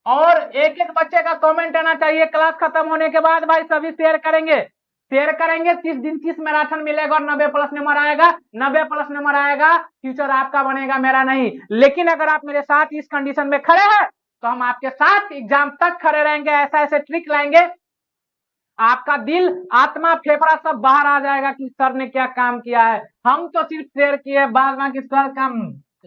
और एक एक बच्चे का कमेंट आना चाहिए। क्लास खत्म होने के बाद भाई सभी शेयर करेंगे, शेयर करेंगे, 30 दिन 30 मैराथन मिलेगा, और 90 प्लस नंबर आएगा, 90 प्लस नंबर आएगा, फ्यूचर आपका बनेगा, मेरा नहीं। लेकिन अगर आप मेरे साथ इस कंडीशन में खड़े हैं, तो हम आपके साथ एग्जाम तक खड़े रहेंगे, ऐसा ऐसे ट्रिक लाएंगे, आपका दिल, आत्मा, फेफड़ा सब बाहर आ जाएगा कि सर ने क्या काम किया है। हम तो सिर्फ शेयर किए, बाद बाकी सर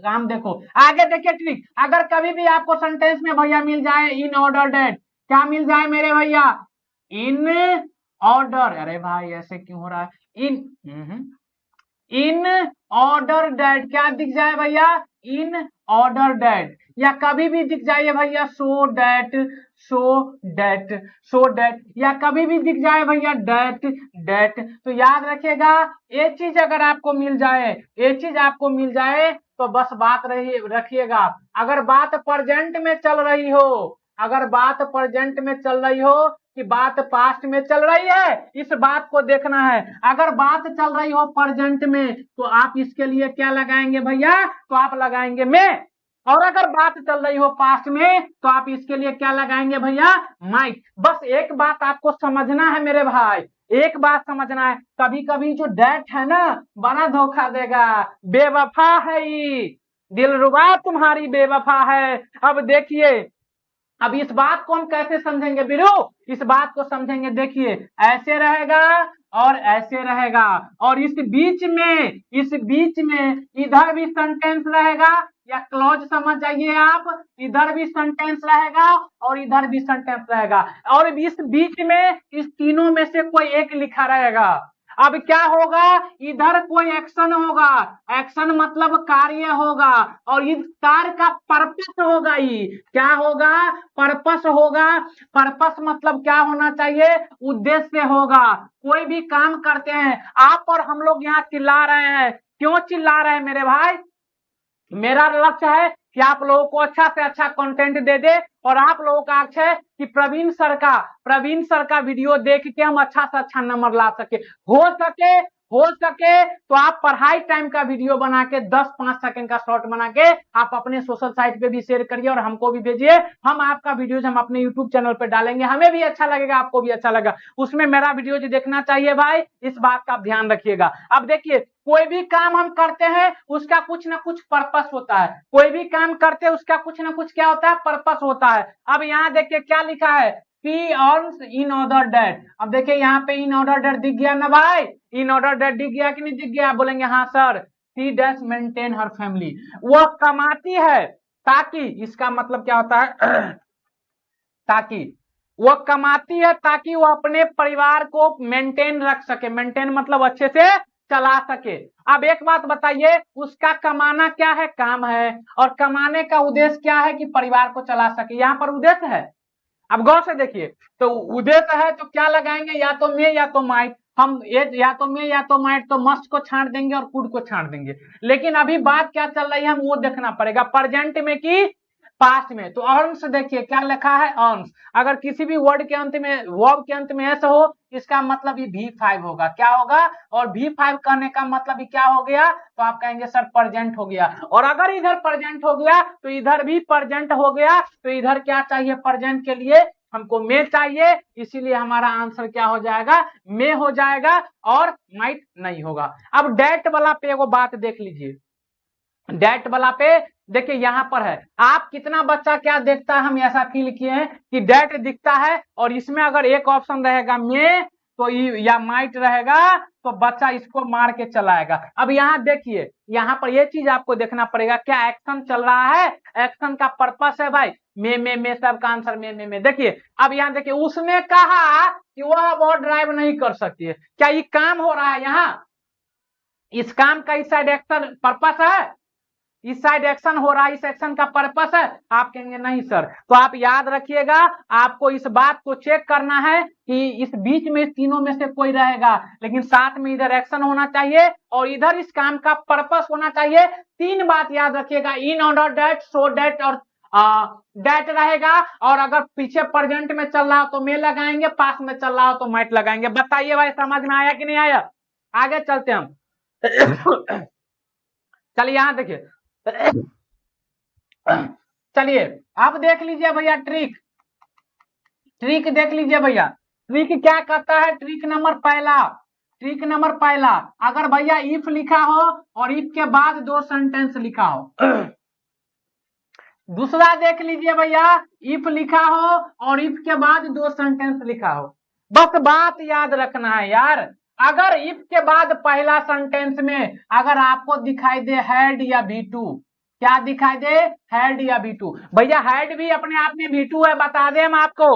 काम देखो। आगे देखिए ट्रिक, अगर कभी भी आपको सेंटेंस में भैया मिल जाए इन ऑर्डर डेट, क्या मिल जाए मेरे भैया? इन ऑर्डर, अरे भाई ऐसे क्यों हो रहा है? इन ऑर्डर डेट, क्या दिख जाए भैया? इन ऑर्डर डेट, या कभी भी दिख जाइए भैया सो date, so date, so date, या कभी भी दिख जाए भैया डेट, डेट। तो याद रखिएगा, ये चीज अगर आपको मिल जाए, ये चीज आपको मिल जाए, तो बस बात रही रखिएगा। अगर बात प्रेजेंट में चल रही हो, अगर बात प्रेजेंट में चल रही हो कि बात पास्ट में चल रही है, इस बात को देखना है। अगर बात चल रही हो प्रेजेंट में, तो आप इसके लिए क्या लगाएंगे भैया? तो आप लगाएंगे में। और अगर बात चल रही हो पास्ट में, तो आप इसके लिए क्या लगाएंगे भैया? माइट। बस एक बात आपको समझना है मेरे भाई, एक बात समझना है, कभी कभी जो डेट है ना, बड़ा धोखा देगा, बेवफा है, दिलरुबा तुम्हारी बेवफा है। अब देखिए, अब इस बात को हम कैसे समझेंगे बीरू, इस बात को समझेंगे, देखिए ऐसे रहेगा और ऐसे रहेगा, और इस बीच में इधर भी सेंटेंस रहेगा, या क्लॉज समझ जाइए आप, इधर भी सेंटेंस रहेगा और इधर भी सेंटेंस रहेगा, और इस बीच में इस तीनों में से कोई एक लिखा रहेगा। अब क्या होगा, इधर कोई एक्शन होगा, एक्शन मतलब कार्य होगा, और इस कार्य का पर्पस होगा, ये क्या होगा, पर्पस होगा। पर्पस मतलब क्या होना चाहिए, उद्देश्य होगा। कोई भी काम करते हैं, आप और हम लोग यहाँ चिल्ला रहे हैं, क्यों चिल्ला रहे हैं मेरे भाई, मेरा लक्ष्य है कि आप लोगों को अच्छा से अच्छा कंटेंट दे दे, और आप लोगों का लक्ष्य है कि प्रवीण सर का वीडियो देख के हम अच्छा से अच्छा नंबर ला सके। हो सके तो आप पढ़ाई टाइम का वीडियो बना के 10-5 सेकंड का शॉर्ट बना के आप अपने सोशल साइट पे भी शेयर करिए और हमको भी भेजिए। हम आपका वीडियोज हम अपने यूट्यूब चैनल पे डालेंगे, हमें भी अच्छा लगेगा, आपको भी अच्छा लगेगा, उसमें मेरा वीडियो जो देखना चाहिए भाई, इस बात का आप ध्यान रखिएगा। अब देखिए, कोई भी काम हम करते हैं उसका कुछ ना कुछ पर्पस होता है, कोई भी काम करते हैं उसका कुछ ना कुछ क्या होता है, पर्पस होता है। अब यहाँ देखिए क्या लिखा है, He earns in order that। अब देखिए यहाँ पे इन ऑर्डर डेट दिख गया ना भाई, इन ऑर्डर डेट दिख गया कि नहीं दिख गया, बोलेंगे हाँ sir. She does maintain her family, वो कमाती है ताकि, इसका मतलब क्या होता है ताकि, वो कमाती है ताकि वो अपने परिवार को मेंटेन रख सके, मेंटेन मतलब अच्छे से चला सके। अब एक बात बताइए, उसका कमाना क्या है, काम है, और कमाने का उद्देश्य क्या है कि परिवार को चला सके, यहाँ पर उद्देश्य है। अब गौर से देखिए, तो उद्देश्य है तो क्या लगाएंगे, या तो मे या तो माइट, हम या तो मे या तो माइट, तो मस्ट को छांट देंगे और कुड को छांट देंगे। लेकिन अभी बात क्या चल रही है, हम वो देखना पड़ेगा, प्रेजेंट में कि पास्ट में। तो अर्न्स देखिए क्या लिखा है, अर्न्स, अगर किसी भी वर्ड के अंत में, वर्ब के अंत में ऐसा हो, इसका मतलब ये V5 होगा, क्या होगा, और V5 कहने का मतलब ये क्या हो गया, तो आप कहेंगे सर प्रेजेंट हो गया, और अगर इधर प्रेजेंट हो गया तो इधर भी प्रेजेंट हो गया, तो इधर क्या चाहिए, प्रेजेंट के लिए हमको मे चाहिए, इसीलिए हमारा आंसर क्या हो जाएगा, मे हो जाएगा, और माइट नहीं होगा। अब डेट वाला पे एगो बात देख लीजिए, डेट वाला पे देखिए यहाँ पर है, आप कितना बच्चा क्या देखता है, हम ऐसा फील किए हैं कि डेट दिखता है और इसमें अगर एक ऑप्शन रहेगा मे तो या माइट रहेगा, तो बच्चा इसको मार के चलाएगा। अब यहाँ देखिए, यहाँ पर ये चीज आपको देखना पड़ेगा, क्या एक्शन चल रहा है, एक्शन का पर्पस है भाई, मे सबका आंसर मे। देखिए अब यहाँ देखिए, उसने कहा कि वह अबाउट ड्राइव नहीं कर सकती है, क्या ये काम हो रहा है यहाँ, इस काम का इस साइड एक्शन पर्पस है, इस साइड एक्शन हो रहा है, इस एक्शन का पर्पस है, आप कहेंगे नहीं सर। तो आप याद रखिएगा, आपको इस बात को चेक करना है कि इस बीच में तीनों में से कोई रहेगा, लेकिन साथ में इधर एक्शन होना चाहिए और इधर इस काम का पर्पस होना चाहिए। तीन बात याद रखिएगा, in order that, so that, और डेट रहेगा, और अगर पीछे प्रेजेंट में चल रहा हो तो मे लगाएंगे, पास में चल रहा हो तो माइट लगाएंगे। बताइए भाई समझ में आया कि नहीं आया, आगे चलते हम। चलिए यहाँ देखिए, चलिए अब देख लीजिए भैया, ट्रिक देख लीजिए भैया, ट्रिक क्या कहता है, ट्रिक नंबर पहला, अगर भैया इफ लिखा हो और इफ के बाद दो सेंटेंस लिखा हो। दूसरा देख लीजिए भैया, इफ लिखा हो और इफ के बाद दो सेंटेंस लिखा हो। बस बात याद रखना है यार, अगर इफ के बाद पहला सेंटेंस में अगर आपको दिखाई दे हैड या V2, क्या दिखाई दे, हैड या V2, भैया हैड भी अपने आप में V2 है, बता दें हम आपको।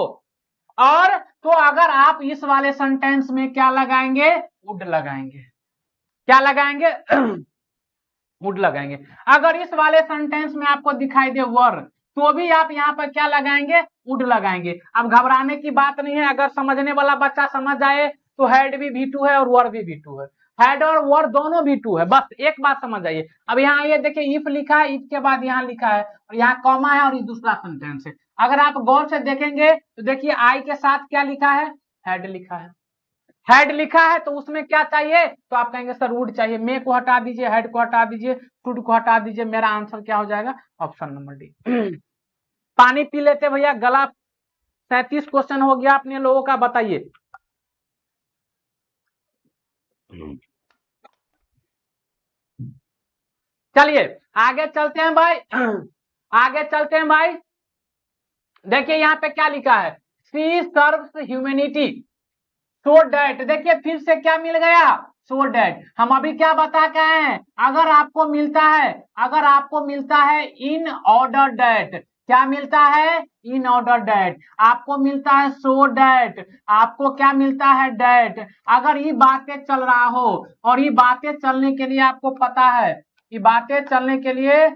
और तो अगर आप इस वाले सेंटेंस में क्या लगाएंगे, वुड लगाएंगे, क्या लगाएंगे, वुड लगाएंगे। अगर इस वाले सेंटेंस में आपको दिखाई दे वर, तो भी आप यहाँ पर क्या लगाएंगे, वुड लगाएंगे। अब घबराने की बात नहीं है, अगर समझने वाला बच्चा समझ जाए तो हैड भी V2 है और वर भी V2 है, हैड और वर दोनों V2 है, बस एक बात समझ आइए। अब यहाँ ये देखिए, इफ लिखा है, इफ के बाद यहाँ लिखा है और यहाँ कॉमा है और ये दूसरा सेंटेंस है। अगर आप गौर से देखेंगे तो देखिए आई के साथ क्या लिखा है, हैड लिखा है, हेड लिखा है, तो उसमें क्या चाहिए, तो आप कहेंगे सर वुड चाहिए, मे को हटा दीजिए, हेड को हटा दीजिए, टुड को हटा दीजिए, मेरा आंसर क्या हो जाएगा, ऑप्शन नंबर डी। पानी पी लेते भैया, गला 37 क्वेश्चन हो गया अपने लोगों का, बताइए। चलिए आगे चलते हैं भाई, आगे चलते हैं भाई। देखिए यहाँ पे क्या लिखा है, सी सर्व्स ह्यूमैनिटी सो डैट, देखिए फिर से क्या मिल गया, सो डैट। हम अभी क्या बता के आए हैं, अगर आपको मिलता है, अगर आपको मिलता है इन ऑर्डर डैट, क्या मिलता है, इन ऑर्डर डैट, आपको मिलता है सो डैट, आपको क्या मिलता है, डैट। अगर ये बातें चल रहा हो, और ये बातें चलने के लिए आपको पता है, ये बातें चलने के लिए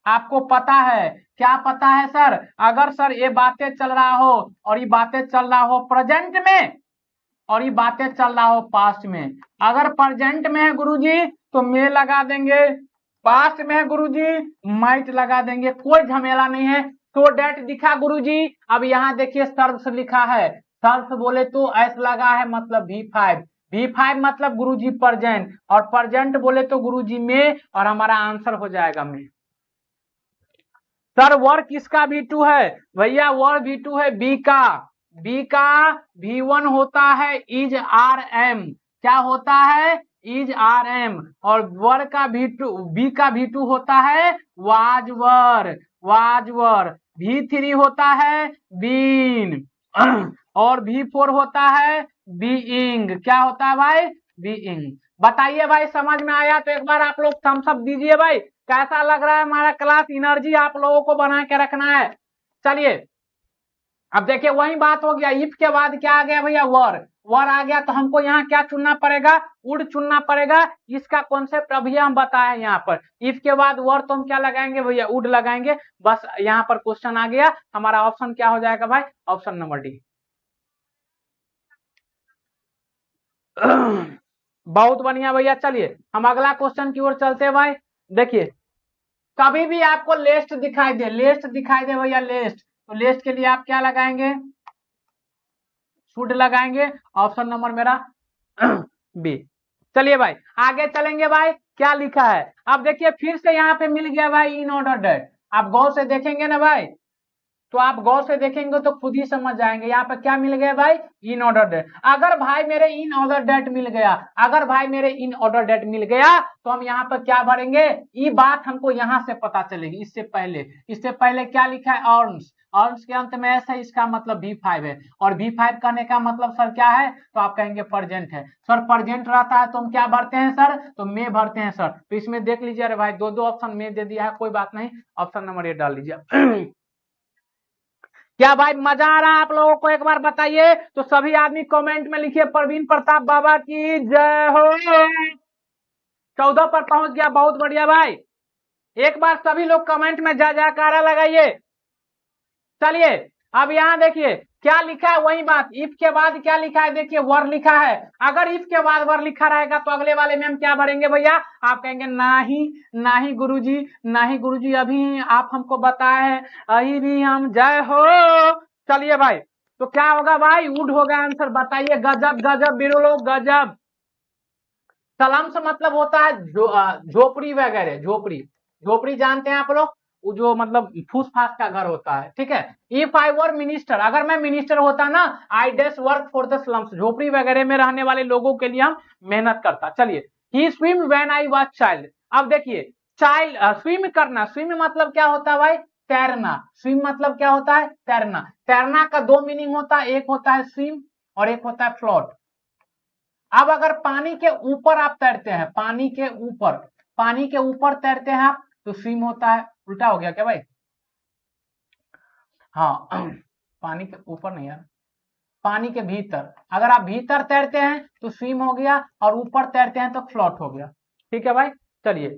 आपको पता है, क्या पता है सर, अगर सर ये बातें चल रहा हो, और ये बातें चल रहा हो प्रेजेंट में, और ये बातें चल रहा हो पास्ट में, अगर प्रेजेंट में है गुरुजी तो मे लगा देंगे, पास्ट में है गुरुजी माइट लगा देंगे, कोई झमेला नहीं है। तो डेट दिखा गुरुजी, अब यहाँ देखिए सर्व्स लिखा है, सर्व्स बोले तो एस लगा है मतलब V5, V5 मतलब गुरुजी प्रेजेंट, और प्रेजेंट बोले तो गुरुजी में, और हमारा आंसर हो जाएगा में। सर वर्क किसका V2 है, भैया वर्क V2 है बी का, बी का V1 होता है इज RM, क्या होता है, इज RM, और वर का V2, बी का V2 होता है was were, was were, V3 होता है बीन, और V4 होता है बीइंग, क्या होता है भाई, बीइंग। बताइए भाई समझ में आया तो एक बार आप लोग थम्स अप दीजिए भाई, कैसा लग रहा है हमारा क्लास, एनर्जी आप लोगों को बना के रखना है। चलिए अब देखिए वही बात हो गया, इफ के बाद क्या आ गया भैया, वर, वर आ गया तो हमको यहाँ क्या चुनना पड़ेगा, वुड चुनना पड़ेगा, इसका कॉन्सेप्ट अभी हम बताए यहाँ पर, इफ के बाद वर तो हम क्या लगाएंगे भैया, वुड लगाएंगे, बस यहाँ पर क्वेश्चन आ गया, हमारा ऑप्शन क्या हो जाएगा भाई, ऑप्शन नंबर डी। बहुत बढ़िया भैया, चलिए हम अगला क्वेश्चन की ओर चलते हैं भाई। देखिए कभी भी आपको लिस्ट दिखाई दे, लिस्ट दिखाई दे भैया, लिस्ट, तो लिस्ट के लिए आप क्या लगाएंगे, शुड लगाएंगे, ऑप्शन नंबर मेरा बी। चलिए भाई आगे चलेंगे भाई, क्या लिखा है, अब देखिए फिर से यहाँ पे मिल गया भाई इन ऑर्डर डेट, आप गौर से देखेंगे ना भाई, तो आप गौर से देखेंगे तो खुद ही समझ जाएंगे, यहाँ पे क्या मिल गया भाई, इन ऑर्डर डेट। अगर भाई मेरे इन ऑर्डर डेट मिल गया, अगर भाई मेरे इन ऑर्डर डेट मिल गया, तो हम यहाँ पर क्या भरेंगे, ये बात हमको यहाँ से पता चलेगी, इससे पहले क्या लिखा है, अर्न्स, अर्न्स के अंत में ऐसा, इसका मतलब V5 है, और V5 कहने का मतलब सर क्या है, तो आप कहेंगे प्रेजेंट है, सर प्रेजेंट रहता है तो हम क्या भरते हैं सर, तो मे भरते हैं सर, तो इसमें देख लीजिए, अरे भाई दो दो ऑप्शन में दे दिया है, कोई बात नहीं, ऑप्शन नंबर ये डाल लीजिए। क्या भाई मजा आ रहा है आप लोगों को, एक बार बताइए तो सभी आदमी कमेंट में लिखिए प्रवीण प्रताप बाबा की जय हो। 14 पर पहुंच गया, बहुत बढ़िया भाई, एक बार सभी लोग कमेंट में जय जयकारा लगाइए। चलिए अब यहाँ देखिए क्या लिखा है, वही बात, इफ के बाद क्या लिखा है, देखिए वर लिखा है, अगर इफ के बाद वर लिखा रहेगा तो अगले वाले में हम क्या भरेंगे भैया, आप कहेंगे नाही, नाही गुरुजी, नाही गुरुजी, अभी आप हमको बताए हैं, अभी भी हम जय हो। चलिए भाई तो क्या होगा भाई, वुड होगा आंसर, बताइए, गजब गजब बिरुलो गजब। सलम्स मतलब होता है झोपड़ी वगैरह, झोपड़ी, झोपड़ी जानते हैं आप लोग, वो जो मतलब फूस फास का घर होता है, ठीक है। इफ आई वर मिनिस्टर, अगर मैं मिनिस्टर होता ना, आई डेस वर्क फॉर द स्लम्स, झोपड़ी वगैरह में रहने वाले लोगों के लिए हम मेहनत करता। चलिए he swim when I was child, अब देखिए चाइल्ड, स्विम करना, स्विम मतलब क्या होता है भाई, तैरना, स्विम मतलब क्या होता है, तैरना, तैरना का दो मीनिंग होता है, एक होता है स्विम और एक होता है फ्लोट। अब अगर पानी के ऊपर आप तैरते हैं, पानी के ऊपर, पानी के ऊपर तैरते हैं आप, तो स्विम होता है, उल्टा हो गया क्या भाई, हाँ पानी के ऊपर नहीं यार, पानी के भीतर, अगर आप भीतर तैरते हैं तो स्विम हो गया, और ऊपर तैरते हैं तो फ्लोट हो गया, ठीक है भाई। चलिए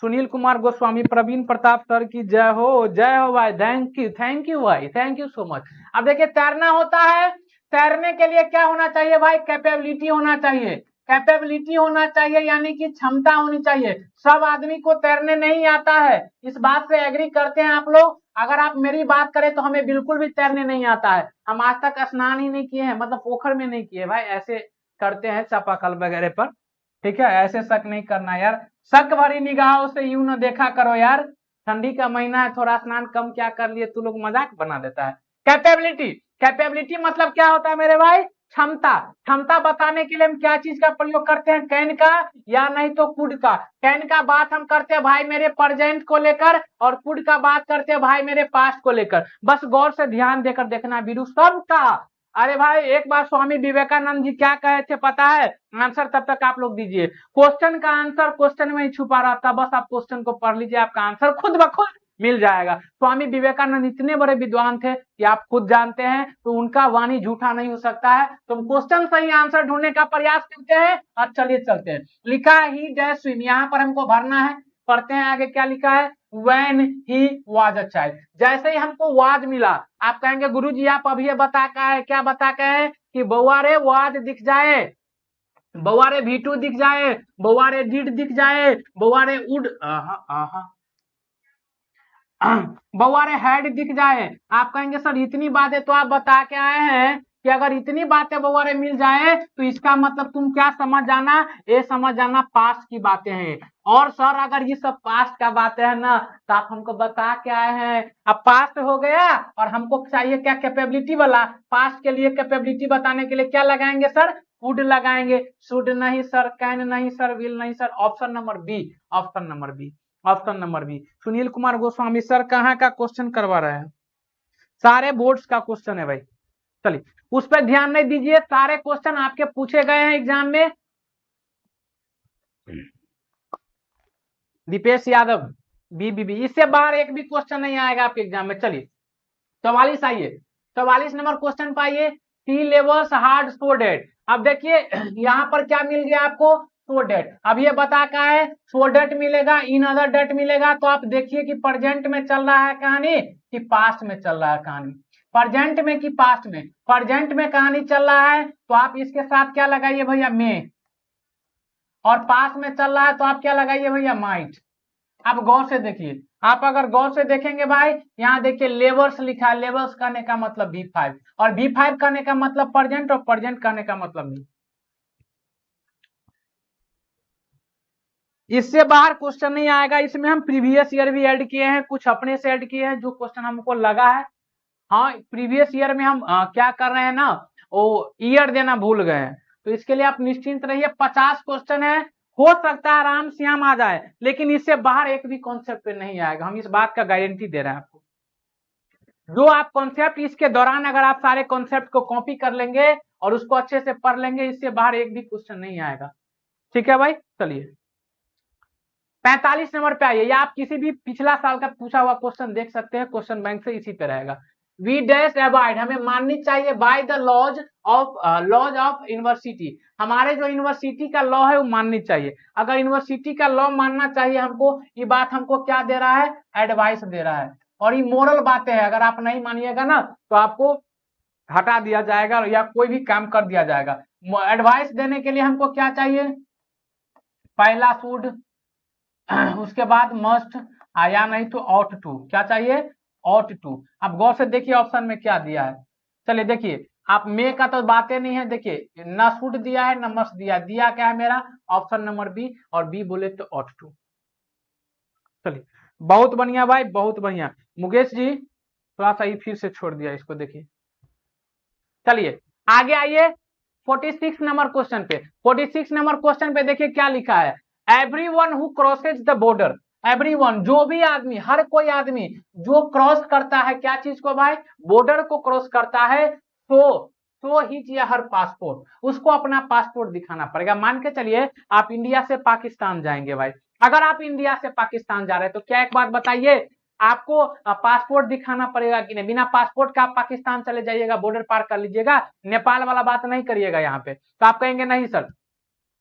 सुनील कुमार गोस्वामी, प्रवीण प्रताप सर की जय हो भाई, थैंक यू भाई, थैंक यू सो मच। अब देखिए तैरना होता है, तैरने के लिए क्या होना चाहिए भाई, कैपेबिलिटी होना चाहिए, कैपेबिलिटी होना चाहिए, यानी कि क्षमता होनी चाहिए, सब आदमी को तैरने नहीं आता है, इस बात से एग्री करते हैं आप लोग। अगर आप मेरी बात करें तो हमें बिल्कुल भी तैरने नहीं आता है, हम आज तक स्नान ही नहीं किए हैं, मतलब पोखर में नहीं किए भाई, ऐसे करते हैं चापाकल वगैरह पर, ठीक है, ऐसे शक नहीं करना यार, शक भरी निगाहों से यूं न देखा करो यार, ठंडी का महीना है, थोड़ा स्नान कम क्या कर लिए, तू लोग मजाक बना देता है। कैपेबिलिटी, कैपेबिलिटी मतलब क्या होता है मेरे भाई, क्षमता, क्षमता बताने के लिए हम क्या चीज का प्रयोग करते हैं, कैन का या नहीं तो कुड का। कैन का बात हम करते हैं भाई मेरे प्रेजेंट को लेकर, और कुड का बात करते हैं भाई मेरे पास्ट को लेकर। बस गौर से ध्यान देकर देखना वीरू, सबका। अरे भाई एक बार स्वामी विवेकानंद जी क्या कहे थे पता है, आंसर तब तक आप लोग दीजिए। क्वेश्चन का आंसर क्वेश्चन में ही छुपा रहता, बस आप क्वेश्चन को पढ़ लीजिए, आपका आंसर खुद ब खुद मिल जाएगा। स्वामी विवेकानंद इतने बड़े विद्वान थे कि आप खुद जानते हैं, तो उनका वाणी झूठा नहीं हो सकता है। तो क्वेश्चन सही आंसर ढूंढने का प्रयास करते हैं, और चलिए चलते हैं। लिखा है ही डैश स्विम, यहाँ पर हमको भरना है। पढ़ते हैं आगे क्या लिखा है, when he was a child। जैसे ही हमको वाज मिला, आप कहेंगे गुरुजी आप अभी बता का है, क्या बता का है कि बउआ रे वाज दिख जाए, बउआ रे V2 दिख जाए, बउआ रे डिड दिख जाए, बउआ रे उड बउआ रे हैड दिख जाए। आप कहेंगे सर इतनी बातें तो आप बता के आए हैं कि अगर इतनी बातें बउआ रे मिल जाए तो इसका मतलब तुम क्या समझ जाना, ये समझ जाना पास्ट की बातें हैं। और सर अगर ये सब पास्ट का बातें है ना, तो आप हमको बता के आए हैं, अब पास्ट हो गया और हमको चाहिए क्या, कैपेबिलिटी वाला। पास्ट के लिए कैपेबिलिटी बताने के लिए क्या लगाएंगे सर, वुड लगाएंगे। शुड नहीं सर, कैन नहीं सर, विल नहीं sir. Option number b, option number b, option number b. Sunil Kumar Goswami sir कहाँ का क्वेश्चन करवा रहे हैं, सारे बोर्ड्स का क्वेश्चन है भाई। चलिए उस पर ध्यान नहीं दीजिए, सारे क्वेश्चन आपके पूछे गए हैं एग्जाम में। दीपेश यादव बीबीबी, इससे बाहर एक भी क्वेश्चन नहीं आएगा आपके एग्जाम में। चलिए 44 आइए, 44 नंबर क्वेश्चन पाइए। सी लेवल्स हार्ड सो डेट। अब देखिए यहाँ पर क्या मिल गया आपको, सो डेट। अब ये बता का है सो डेट मिलेगा, इन अदर डेट मिलेगा। तो आप देखिए कि प्रेजेंट में चल रहा है कहानी कि पास्ट में चल रहा है कहानी, प्रेजेंट में कि पास्ट में। प्रेजेंट में कहानी चल रहा है तो आप इसके साथ क्या लगाइए भैया, में। और पास्ट में चल रहा है तो आप क्या लगाइए भैया, माइट। आप गौर से देखिए, आप अगर गौर से देखेंगे भाई, यहाँ देखिए लेवर्स लिखा है, लेवर्स करने का मतलब V5, और V5 करने का मतलब प्रेजेंट, और प्रेजेंट करने का मतलब नहीं। इससे बाहर क्वेश्चन नहीं आएगा। इसमें हम प्रीवियस ईयर भी ऐड किए हैं, कुछ अपने से ऐड किए हैं जो क्वेश्चन हमको लगा है। हाँ प्रीवियस ईयर में हम क्या कर रहे हैं ना, वो ईयर देना भूल गए हैं। तो इसके लिए आप निश्चिंत रहिए, 50 क्वेश्चन है, हो सकता है आराम से हम आ जाए, लेकिन इससे बाहर एक भी कॉन्सेप्ट पे नहीं आएगा, हम इस बात का गारंटी दे रहे हैं आपको। जो आप कॉन्सेप्ट इसके दौरान अगर आप सारे कॉन्सेप्ट को कॉपी कर लेंगे और उसको अच्छे से पढ़ लेंगे, इससे बाहर एक भी क्वेश्चन नहीं आएगा। ठीक है भाई, चलिए 45 नंबर पे आइए। या आप किसी भी पिछला साल का पूछा हुआ क्वेश्चन देख सकते हैं, क्वेश्चन बैंक से इसी पे रहेगा। वी डैश अवॉइड, हमें माननी चाहिए by the laws of university. हमारे जो यूनिवर्सिटी का लॉ है वो माननी चाहिए। अगर यूनिवर्सिटी का लॉ मानना चाहिए हमको, ये बात हमको क्या दे रहा है, एडवाइस दे रहा है। और ये मोरल बातें हैं, अगर आप नहीं मानिएगा ना तो आपको हटा दिया जाएगा या कोई भी काम कर दिया जाएगा। एडवाइस देने के लिए हमको क्या चाहिए, पहला शुड, उसके बाद मस्ट, या नहीं तो ऑट टू। क्या चाहिए, ऑट टू। अब गौर से देखिए ऑप्शन में क्या दिया है। चलिए देखिए, आप मे का तो बातें नहीं है, देखिए न शुड दिया है न मस्ट दिया, दिया क्या है मेरा ऑप्शन नंबर बी, और बी बोले तो ऑट टू। चलिए बहुत बढ़िया भाई, बहुत बढ़िया। मुकेश जी थोड़ा सा ही फिर से छोड़ दिया इसको, देखिए। चलिए आगे आइए 46 नंबर क्वेश्चन पे। 46 नंबर क्वेश्चन पे देखिए क्या लिखा है, everyone who crosses the border. Everyone, जो भी आदमी, हर कोई आदमी जो क्रॉस करता है क्या चीज को भाई, बॉर्डर को क्रॉस करता है, तो हिज या हर पासपोर्ट, उसको अपना पासपोर्ट दिखाना पड़ेगा। मान के चलिए आप इंडिया से पाकिस्तान जाएंगे भाई, अगर आप इंडिया से पाकिस्तान जा रहे हैं तो क्या एक बात बताइए, आपको पासपोर्ट दिखाना पड़ेगा कि नहीं। बिना पासपोर्ट का आप पाकिस्तान चले जाइएगा, बॉर्डर पार कर लीजिएगा, नेपाल वाला बात नहीं करिएगा यहाँ पे। तो आप कहेंगे नहीं सर,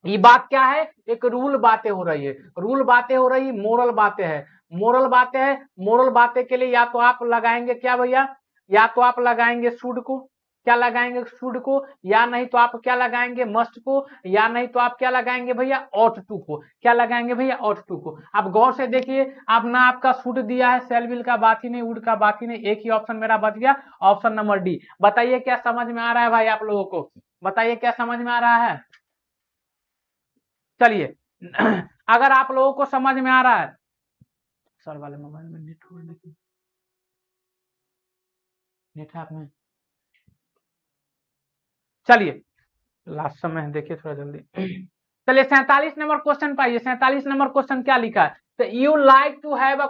ये बात क्या है, एक रूल बातें हो रही है, रूल बातें हो रही, मोरल बातें है, मोरल बातें है। मोरल बातें के लिए या तो आप लगाएंगे क्या भैया, या तो आप लगाएंगे शुड को, क्या लगाएंगे शुड को, या नहीं तो आप क्या लगाएंगे मस्ट को, या नहीं तो आप क्या लगाएंगे भैया ऑट टू को। क्या लगाएंगे भैया ऑट टू को। आप गौर से देखिए, अब ना आपका शुड दिया है, सेल विल का बात ही नहीं, वुड का बात ही नहीं, एक ही ऑप्शन मेरा बच गया, ऑप्शन नंबर डी। बताइए क्या समझ में आ रहा है भाई आप लोगों को, बताइए क्या समझ में आ रहा है। चलिए अगर आप लोगों को समझ में आ रहा है, सर वाले मोबाइल में नेट हो, लेकिन नेट है आप में। चलिए लास्ट समय है, देखिए थोड़ा जल्दी। चलिए 47 नंबर क्वेश्चन पाइए। 47 नंबर क्वेश्चन क्या लिखा है? तो you like to have a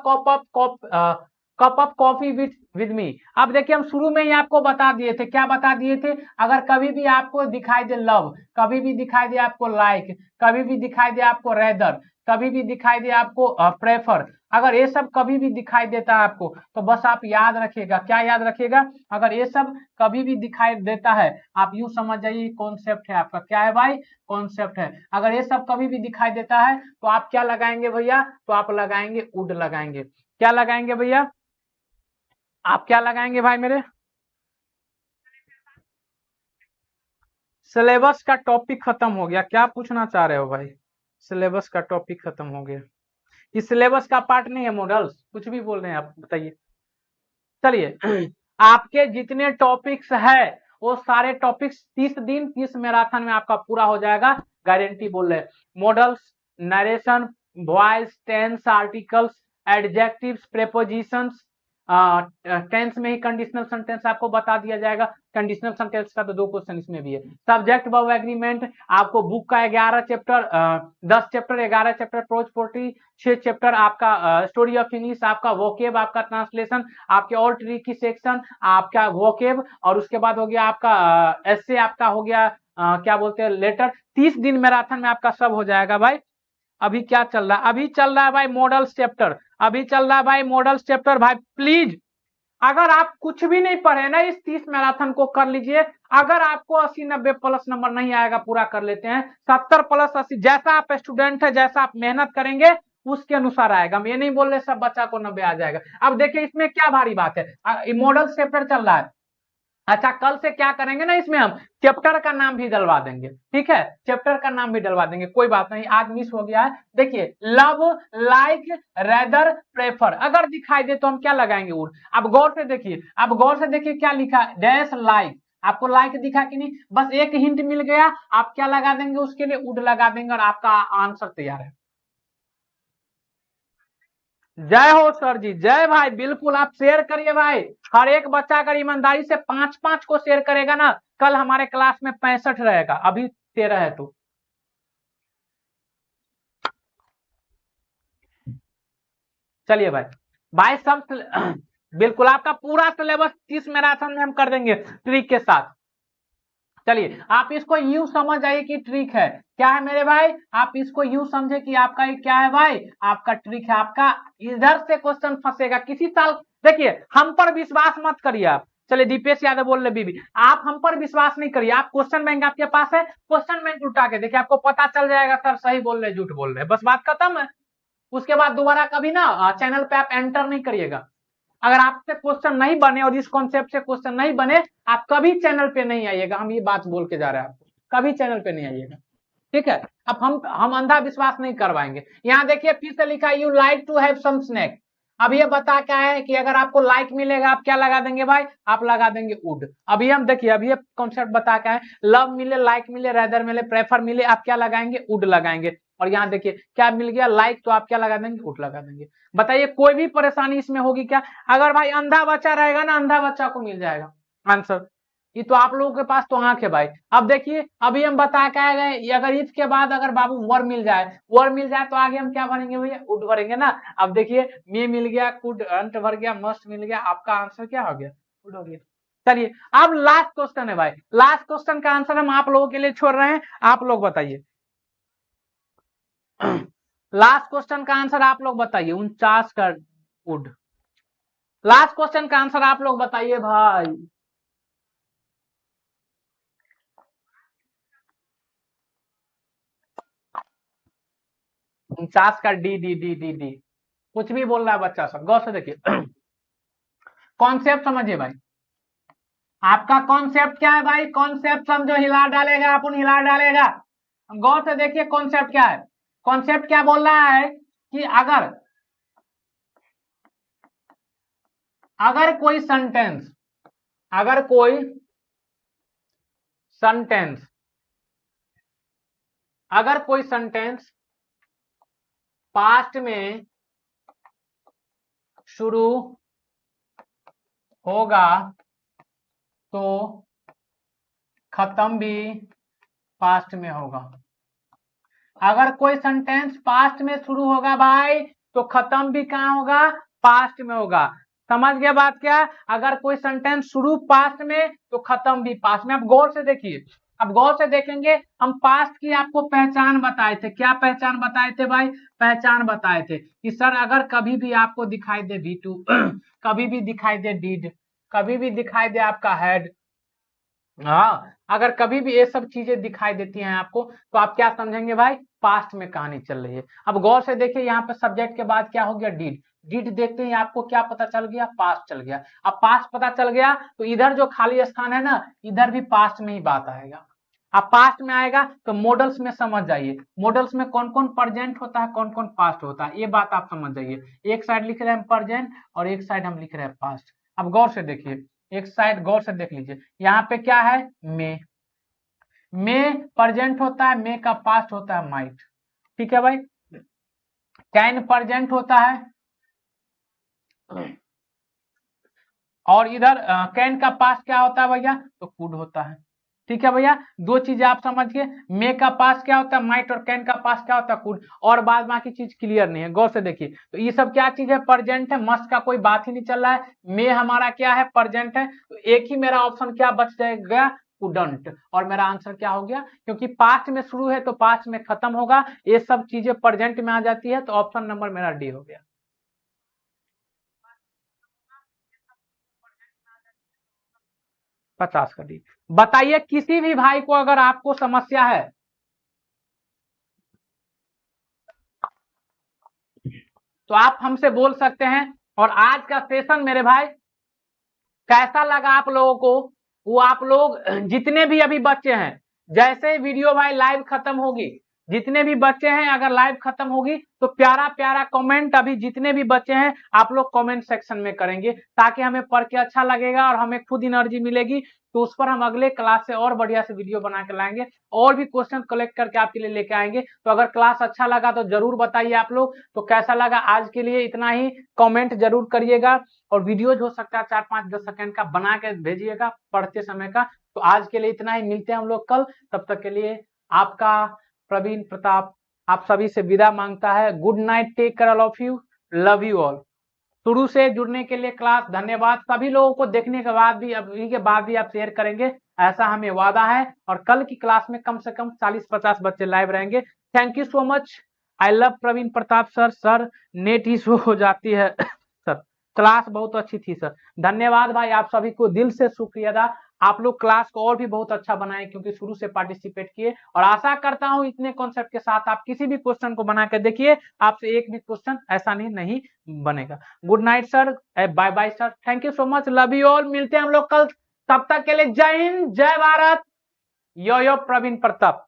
cup of coffee with me. अब देखिए हम शुरू में ही आपको बता दिए थे, क्या बता दिए थे? अगर कभी भी आपको दिखाई दे लव, कभी भी दिखाई दे आपको लाइक, कभी भी दिखाई दे आपको रेदर, कभी भी दिखाई दे आपको प्रेफर, अगर ये सब कभी भी दिखाई देता है आपको, तो बस आप याद रखिएगा। क्या याद रखिएगा? अगर ये सब कभी भी दिखाई देता है, आप यूं समझ जाइए कॉन्सेप्ट है आपका। क्या है भाई? कॉन्सेप्ट है। अगर ये सब कभी भी दिखाई देता है तो आप क्या लगाएंगे भैया? तो आप लगाएंगे वुड लगाएंगे। क्या लगाएंगे भैया? आप क्या लगाएंगे भाई मेरे? सिलेबस का टॉपिक खत्म हो गया, क्या पूछना चाह रहे हो भाई? सिलेबस का टॉपिक खत्म हो गया, ये सिलेबस का पार्ट नहीं है मॉडल्स, कुछ भी बोल रहे हैं आप, बताइए। चलिए आपके जितने टॉपिक्स है वो सारे टॉपिक्स 30 दिन 30 मैराथन में आपका पूरा हो जाएगा, गारंटी बोल रहे हैं। Modals, narration, voice, tense, articles, adjectives, prepositions, tense में ही कंडीशनल सेंटेंस आपको बता दिया जाएगा। कंडीशनल सेंटेंस का तो 2 क्वेश्चन इसमें भी है। सब्जेक्ट वर्ब एग्रीमेंट, आपको बुक का 11 chapter, 10 chapter, 11 chapter prose poetry, 6 chapter आपका स्टोरी ऑफ इंग्लिश, आपका वोकेब, आपका ट्रांसलेशन, आपके और ट्रिकी सेक्शन, आपका वोकेब, और उसके बाद हो गया आपका एसए, आपका हो गया क्या बोलते हैं लेटर। 30 दिन मैराथन में आपका सब हो जाएगा भाई। अभी क्या चल रहा है? अभी चल रहा है भाई मॉडल्स चैप्टर, अभी चल रहा है भाई मॉडल्स चैप्टर। भाई प्लीज, अगर आप कुछ भी नहीं पढ़े ना, इस 30 मैराथन को कर लीजिए। अगर आपको 80-90 प्लस नंबर नहीं आएगा, पूरा कर लेते हैं 70 प्लस 80, जैसा आप स्टूडेंट है, जैसा आप मेहनत करेंगे उसके अनुसार आएगा। हम ये नहीं बोल रहे सब बच्चा को 90 आ जाएगा। अब देखिए इसमें क्या भारी बात है, मॉडल चैप्टर चल रहा है। अच्छा कल से क्या करेंगे ना, इसमें हम चैप्टर का नाम भी डलवा देंगे, ठीक है? चैप्टर का नाम भी डलवा देंगे, कोई बात नहीं, आज मिस हो गया है। देखिए लव, लाइक, रेदर, प्रेफर अगर दिखाई दे तो हम क्या लगाएंगे? वुड। अब गौर से देखिए, अब गौर से देखिए क्या लिखा है, डैश लाइक। आपको लाइक दिखा कि नहीं? बस एक हिंट मिल गया, आप क्या लगा देंगे उसके लिए? वुड लगा देंगे और आपका आंसर तैयार है। जय हो सर जी, जय भाई। बिल्कुल आप शेयर करिए भाई। हर एक बच्चा अगर ईमानदारी से 5-5 को शेयर करेगा ना, कल हमारे क्लास में 65 रहेगा, अभी 13 है तो। चलिए भाई, भाई सब बिल्कुल आपका पूरा सिलेबस 30 मैराथन में हम कर देंगे ट्रिक के साथ। चलिए आप इसको यूं समझ आइए कि ट्रिक है। क्या है मेरे भाई? आप इसको यूं समझे कि आपका ये क्या है भाई? आपका ट्रिक है। आपका इधर से क्वेश्चन फंसेगा किसी साल। देखिए हम पर विश्वास मत करिए आप। चलिए दीपेश यादव बोल रहे बीबी, आप हम पर विश्वास नहीं करिए। आप क्वेश्चन बैंक आपके पास है, क्वेश्चन बैंक उठा के देखिए, आपको पता चल जाएगा सर सही बोल रहे झूठ बोल रहे, बस बात खत्म है। उसके बाद दोबारा कभी ना चैनल पे आप एंटर नहीं करिएगा। अगर आपसे क्वेश्चन नहीं बने और इस कॉन्सेप्ट से क्वेश्चन नहीं बने, आप कभी चैनल पे नहीं आइएगा। हम ये बात बोल के जा रहे हैं आपको, कभी चैनल पे नहीं आइएगा, ठीक है? अब हम अंधा विश्वास नहीं करवाएंगे। यहाँ देखिए फिर से लिखा है you like to have some snack. अब ये बता क्या है कि अगर आपको लाइक मिलेगा आप क्या लगा देंगे भाई? आप लगा देंगे वुड। अभी हम देखिए, अभी ये कॉन्सेप्ट बता क्या है, लव मिले, लाइक मिले, रेदर मिले, प्रेफर मिले, आप क्या लगाएंगे? वुड लगाएंगे। और यहाँ देखिए क्या मिल गया? लाइक, तो आप क्या लगा देंगे? वुड लगा देंगे। बताइए कोई भी परेशानी इसमें होगी क्या? अगर भाई अंधा बच्चा रहेगा ना, अंधा बच्चा को मिल जाएगा आंसर। ये तो आप लोगों के पास तो आंख है भाई। अब देखिए अभी हम बता के आए गए, अगर इसके बाद अगर बाबू वर मिल जाए, वर मिल जाए तो आगे हम क्या भरेंगे भैया? उड भरेंगे ना। अब देखिए मे मिल गया, कुड अंत भर गया, मस्ट मिल गया, आपका आंसर क्या हो गया? उड हो गया। चलिए अब लास्ट क्वेश्चन है भाई, लास्ट क्वेश्चन का आंसर हम आप लोगों के लिए छोड़ रहे हैं, आप लोग बताइए। लास्ट क्वेश्चन का आंसर आप लोग बताइए, 49 का उड। लास्ट क्वेश्चन का आंसर आप लोग बताइए भाई। 49 का D D D D D. कुछ भी बोल रहा है बच्चा सब, गौर से देखिए। कॉन्सेप्ट समझिए भाई। आपका कॉन्सेप्ट क्या है भाई? कॉन्सेप्ट समझो, हिला डालेगा अपन, हिला डालेगा। गौर से देखिए कॉन्सेप्ट क्या है। कॉन्सेप्ट क्या बोल रहा है कि अगर अगर कोई सेंटेंस, अगर कोई सेंटेंस, अगर कोई सेंटेंस पास्ट में शुरू होगा तो खत्म भी पास्ट में होगा। अगर कोई सेंटेंस पास्ट में शुरू होगा भाई तो खत्म भी कहाँ होगा, पास्ट में होगा। समझ गया बात क्या? अगर कोई सेंटेंस शुरू पास्ट में तो खत्म भी पास्ट में। अब गौर से देखिए, अब गौर से देखेंगे, हम पास्ट की आपको पहचान बताए थे। क्या पहचान बताए थे भाई? पहचान बताए थे कि सर अगर कभी भी आपको दिखाई दे V2 कभी भी दिखाई दे डिड, कभी भी दिखाई दे आपका हेड, हाँ, अगर कभी भी ये सब चीजें दिखाई देती हैं आपको तो आप क्या समझेंगे भाई? पास्ट में कहानी चल रही है। अब गौर से देखिए, यहाँ पे सब्जेक्ट के बाद क्या हो गया? डिड। डिड देखते ही आपको क्या पता चल गया? पास्ट चल गया। अब पास्ट पता चल गया तो इधर जो खाली स्थान है ना, इधर भी पास्ट में ही बात आएगा। अब पास्ट में आएगा तो मॉडल्स में समझ जाइए, मॉडल्स में कौन कौन प्रेजेंट होता है, कौन कौन पास्ट होता है, ये बात आप समझ जाइए। एक साइड लिख रहे हैं प्रेजेंट और एक साइड हम लिख रहे हैं पास्ट। अब गौर से देखिए, एक साइड गौर से देख लीजिए, यहाँ पे क्या है? मे प्रेजेंट होता है, मे का पास्ट होता है माइट। ठीक है भाई। कैन प्रेजेंट होता है और इधर कैन का पास्ट क्या होता है भैया? तो कुड होता है। ठीक है भैया, दो चीजें आप समझ गए। मे का पास क्या होता है माइट और कैन का पास क्या होता है कुड, और बाद बाकी चीज क्लियर नहीं है। गौर से देखिए, तो ये सब क्या चीज है? प्रेजेंट है, मस्ट का कोई बात ही नहीं चल रहा है। मे हमारा क्या है? प्रेजेंट है। तो एक ही मेरा ऑप्शन क्या बच जाएगा? कुडंट। और मेरा आंसर क्या हो गया? क्योंकि पास्ट में शुरू है तो पास्ट में खत्म होगा, ये सब चीजें प्रेजेंट में आ जाती है, तो ऑप्शन नंबर मेरा डी हो गया। पचास का डी। बताइए किसी भी भाई को अगर आपको समस्या है तो आप हमसे बोल सकते हैं। और आज का सेशन मेरे भाई कैसा लगा आप लोगों को, वो आप लोग जितने भी अभी बच्चे हैं, जैसे वीडियो भाई लाइव खत्म होगी, जितने भी बच्चे हैं अगर लाइव खत्म होगी तो प्यारा प्यारा कमेंट अभी जितने भी बच्चे हैं आप लोग कमेंट सेक्शन में करेंगे, ताकि हमें पढ़ के अच्छा लगेगा और हमें खुद एनर्जी मिलेगी। तो उस पर हम अगले क्लास से और बढ़िया से वीडियो बना के लाएंगे, और भी क्वेश्चन कलेक्ट करके आपके लिए लेके आएंगे। तो अगर क्लास अच्छा लगा तो जरूर बताइए आप लोग। तो कैसा लगा आज के लिए इतना ही, कमेंट जरूर करिएगा। और वीडियोज हो सकता है 4-5-10 सेकंड का बना के भेजिएगा पढ़ते समय का। तो आज के लिए इतना ही, मिलते हैं हम लोग कल। तब तक के लिए आपका प्रवीण प्रताप आप सभी से विदा मांगता है। Good night, take care all of you, love you all. शुरू से जुड़ने के लिए क्लास धन्यवाद। सभी लोगों को देखने के बाद भी, अभी के बाद भी आप शेयर करेंगे, ऐसा हमें वादा है। और कल की क्लास में कम से कम 40-50 बच्चे लाइव रहेंगे। Thank you so much. I love Praveen Pratap sir. Sir net issue हो जाती है सर, क्लास बहुत अच्छी थी सर। धन्यवाद भाई, आप सभी को दिल से शुक्रिया अदा। आप लोग क्लास को और भी बहुत अच्छा बनाए क्योंकि शुरू से पार्टिसिपेट किए। और आशा करता हूं इतने कॉन्सेप्ट के साथ आप किसी भी क्वेश्चन को बना के देखिए, आपसे एक भी क्वेश्चन ऐसा नहीं बनेगा। Good night sir, bye bye sir, thank you so much, love you all. मिलते हैं हम लोग कल, तब तक के लिए जय हिंद, जय भारत, यो यो प्रवीण प्रताप।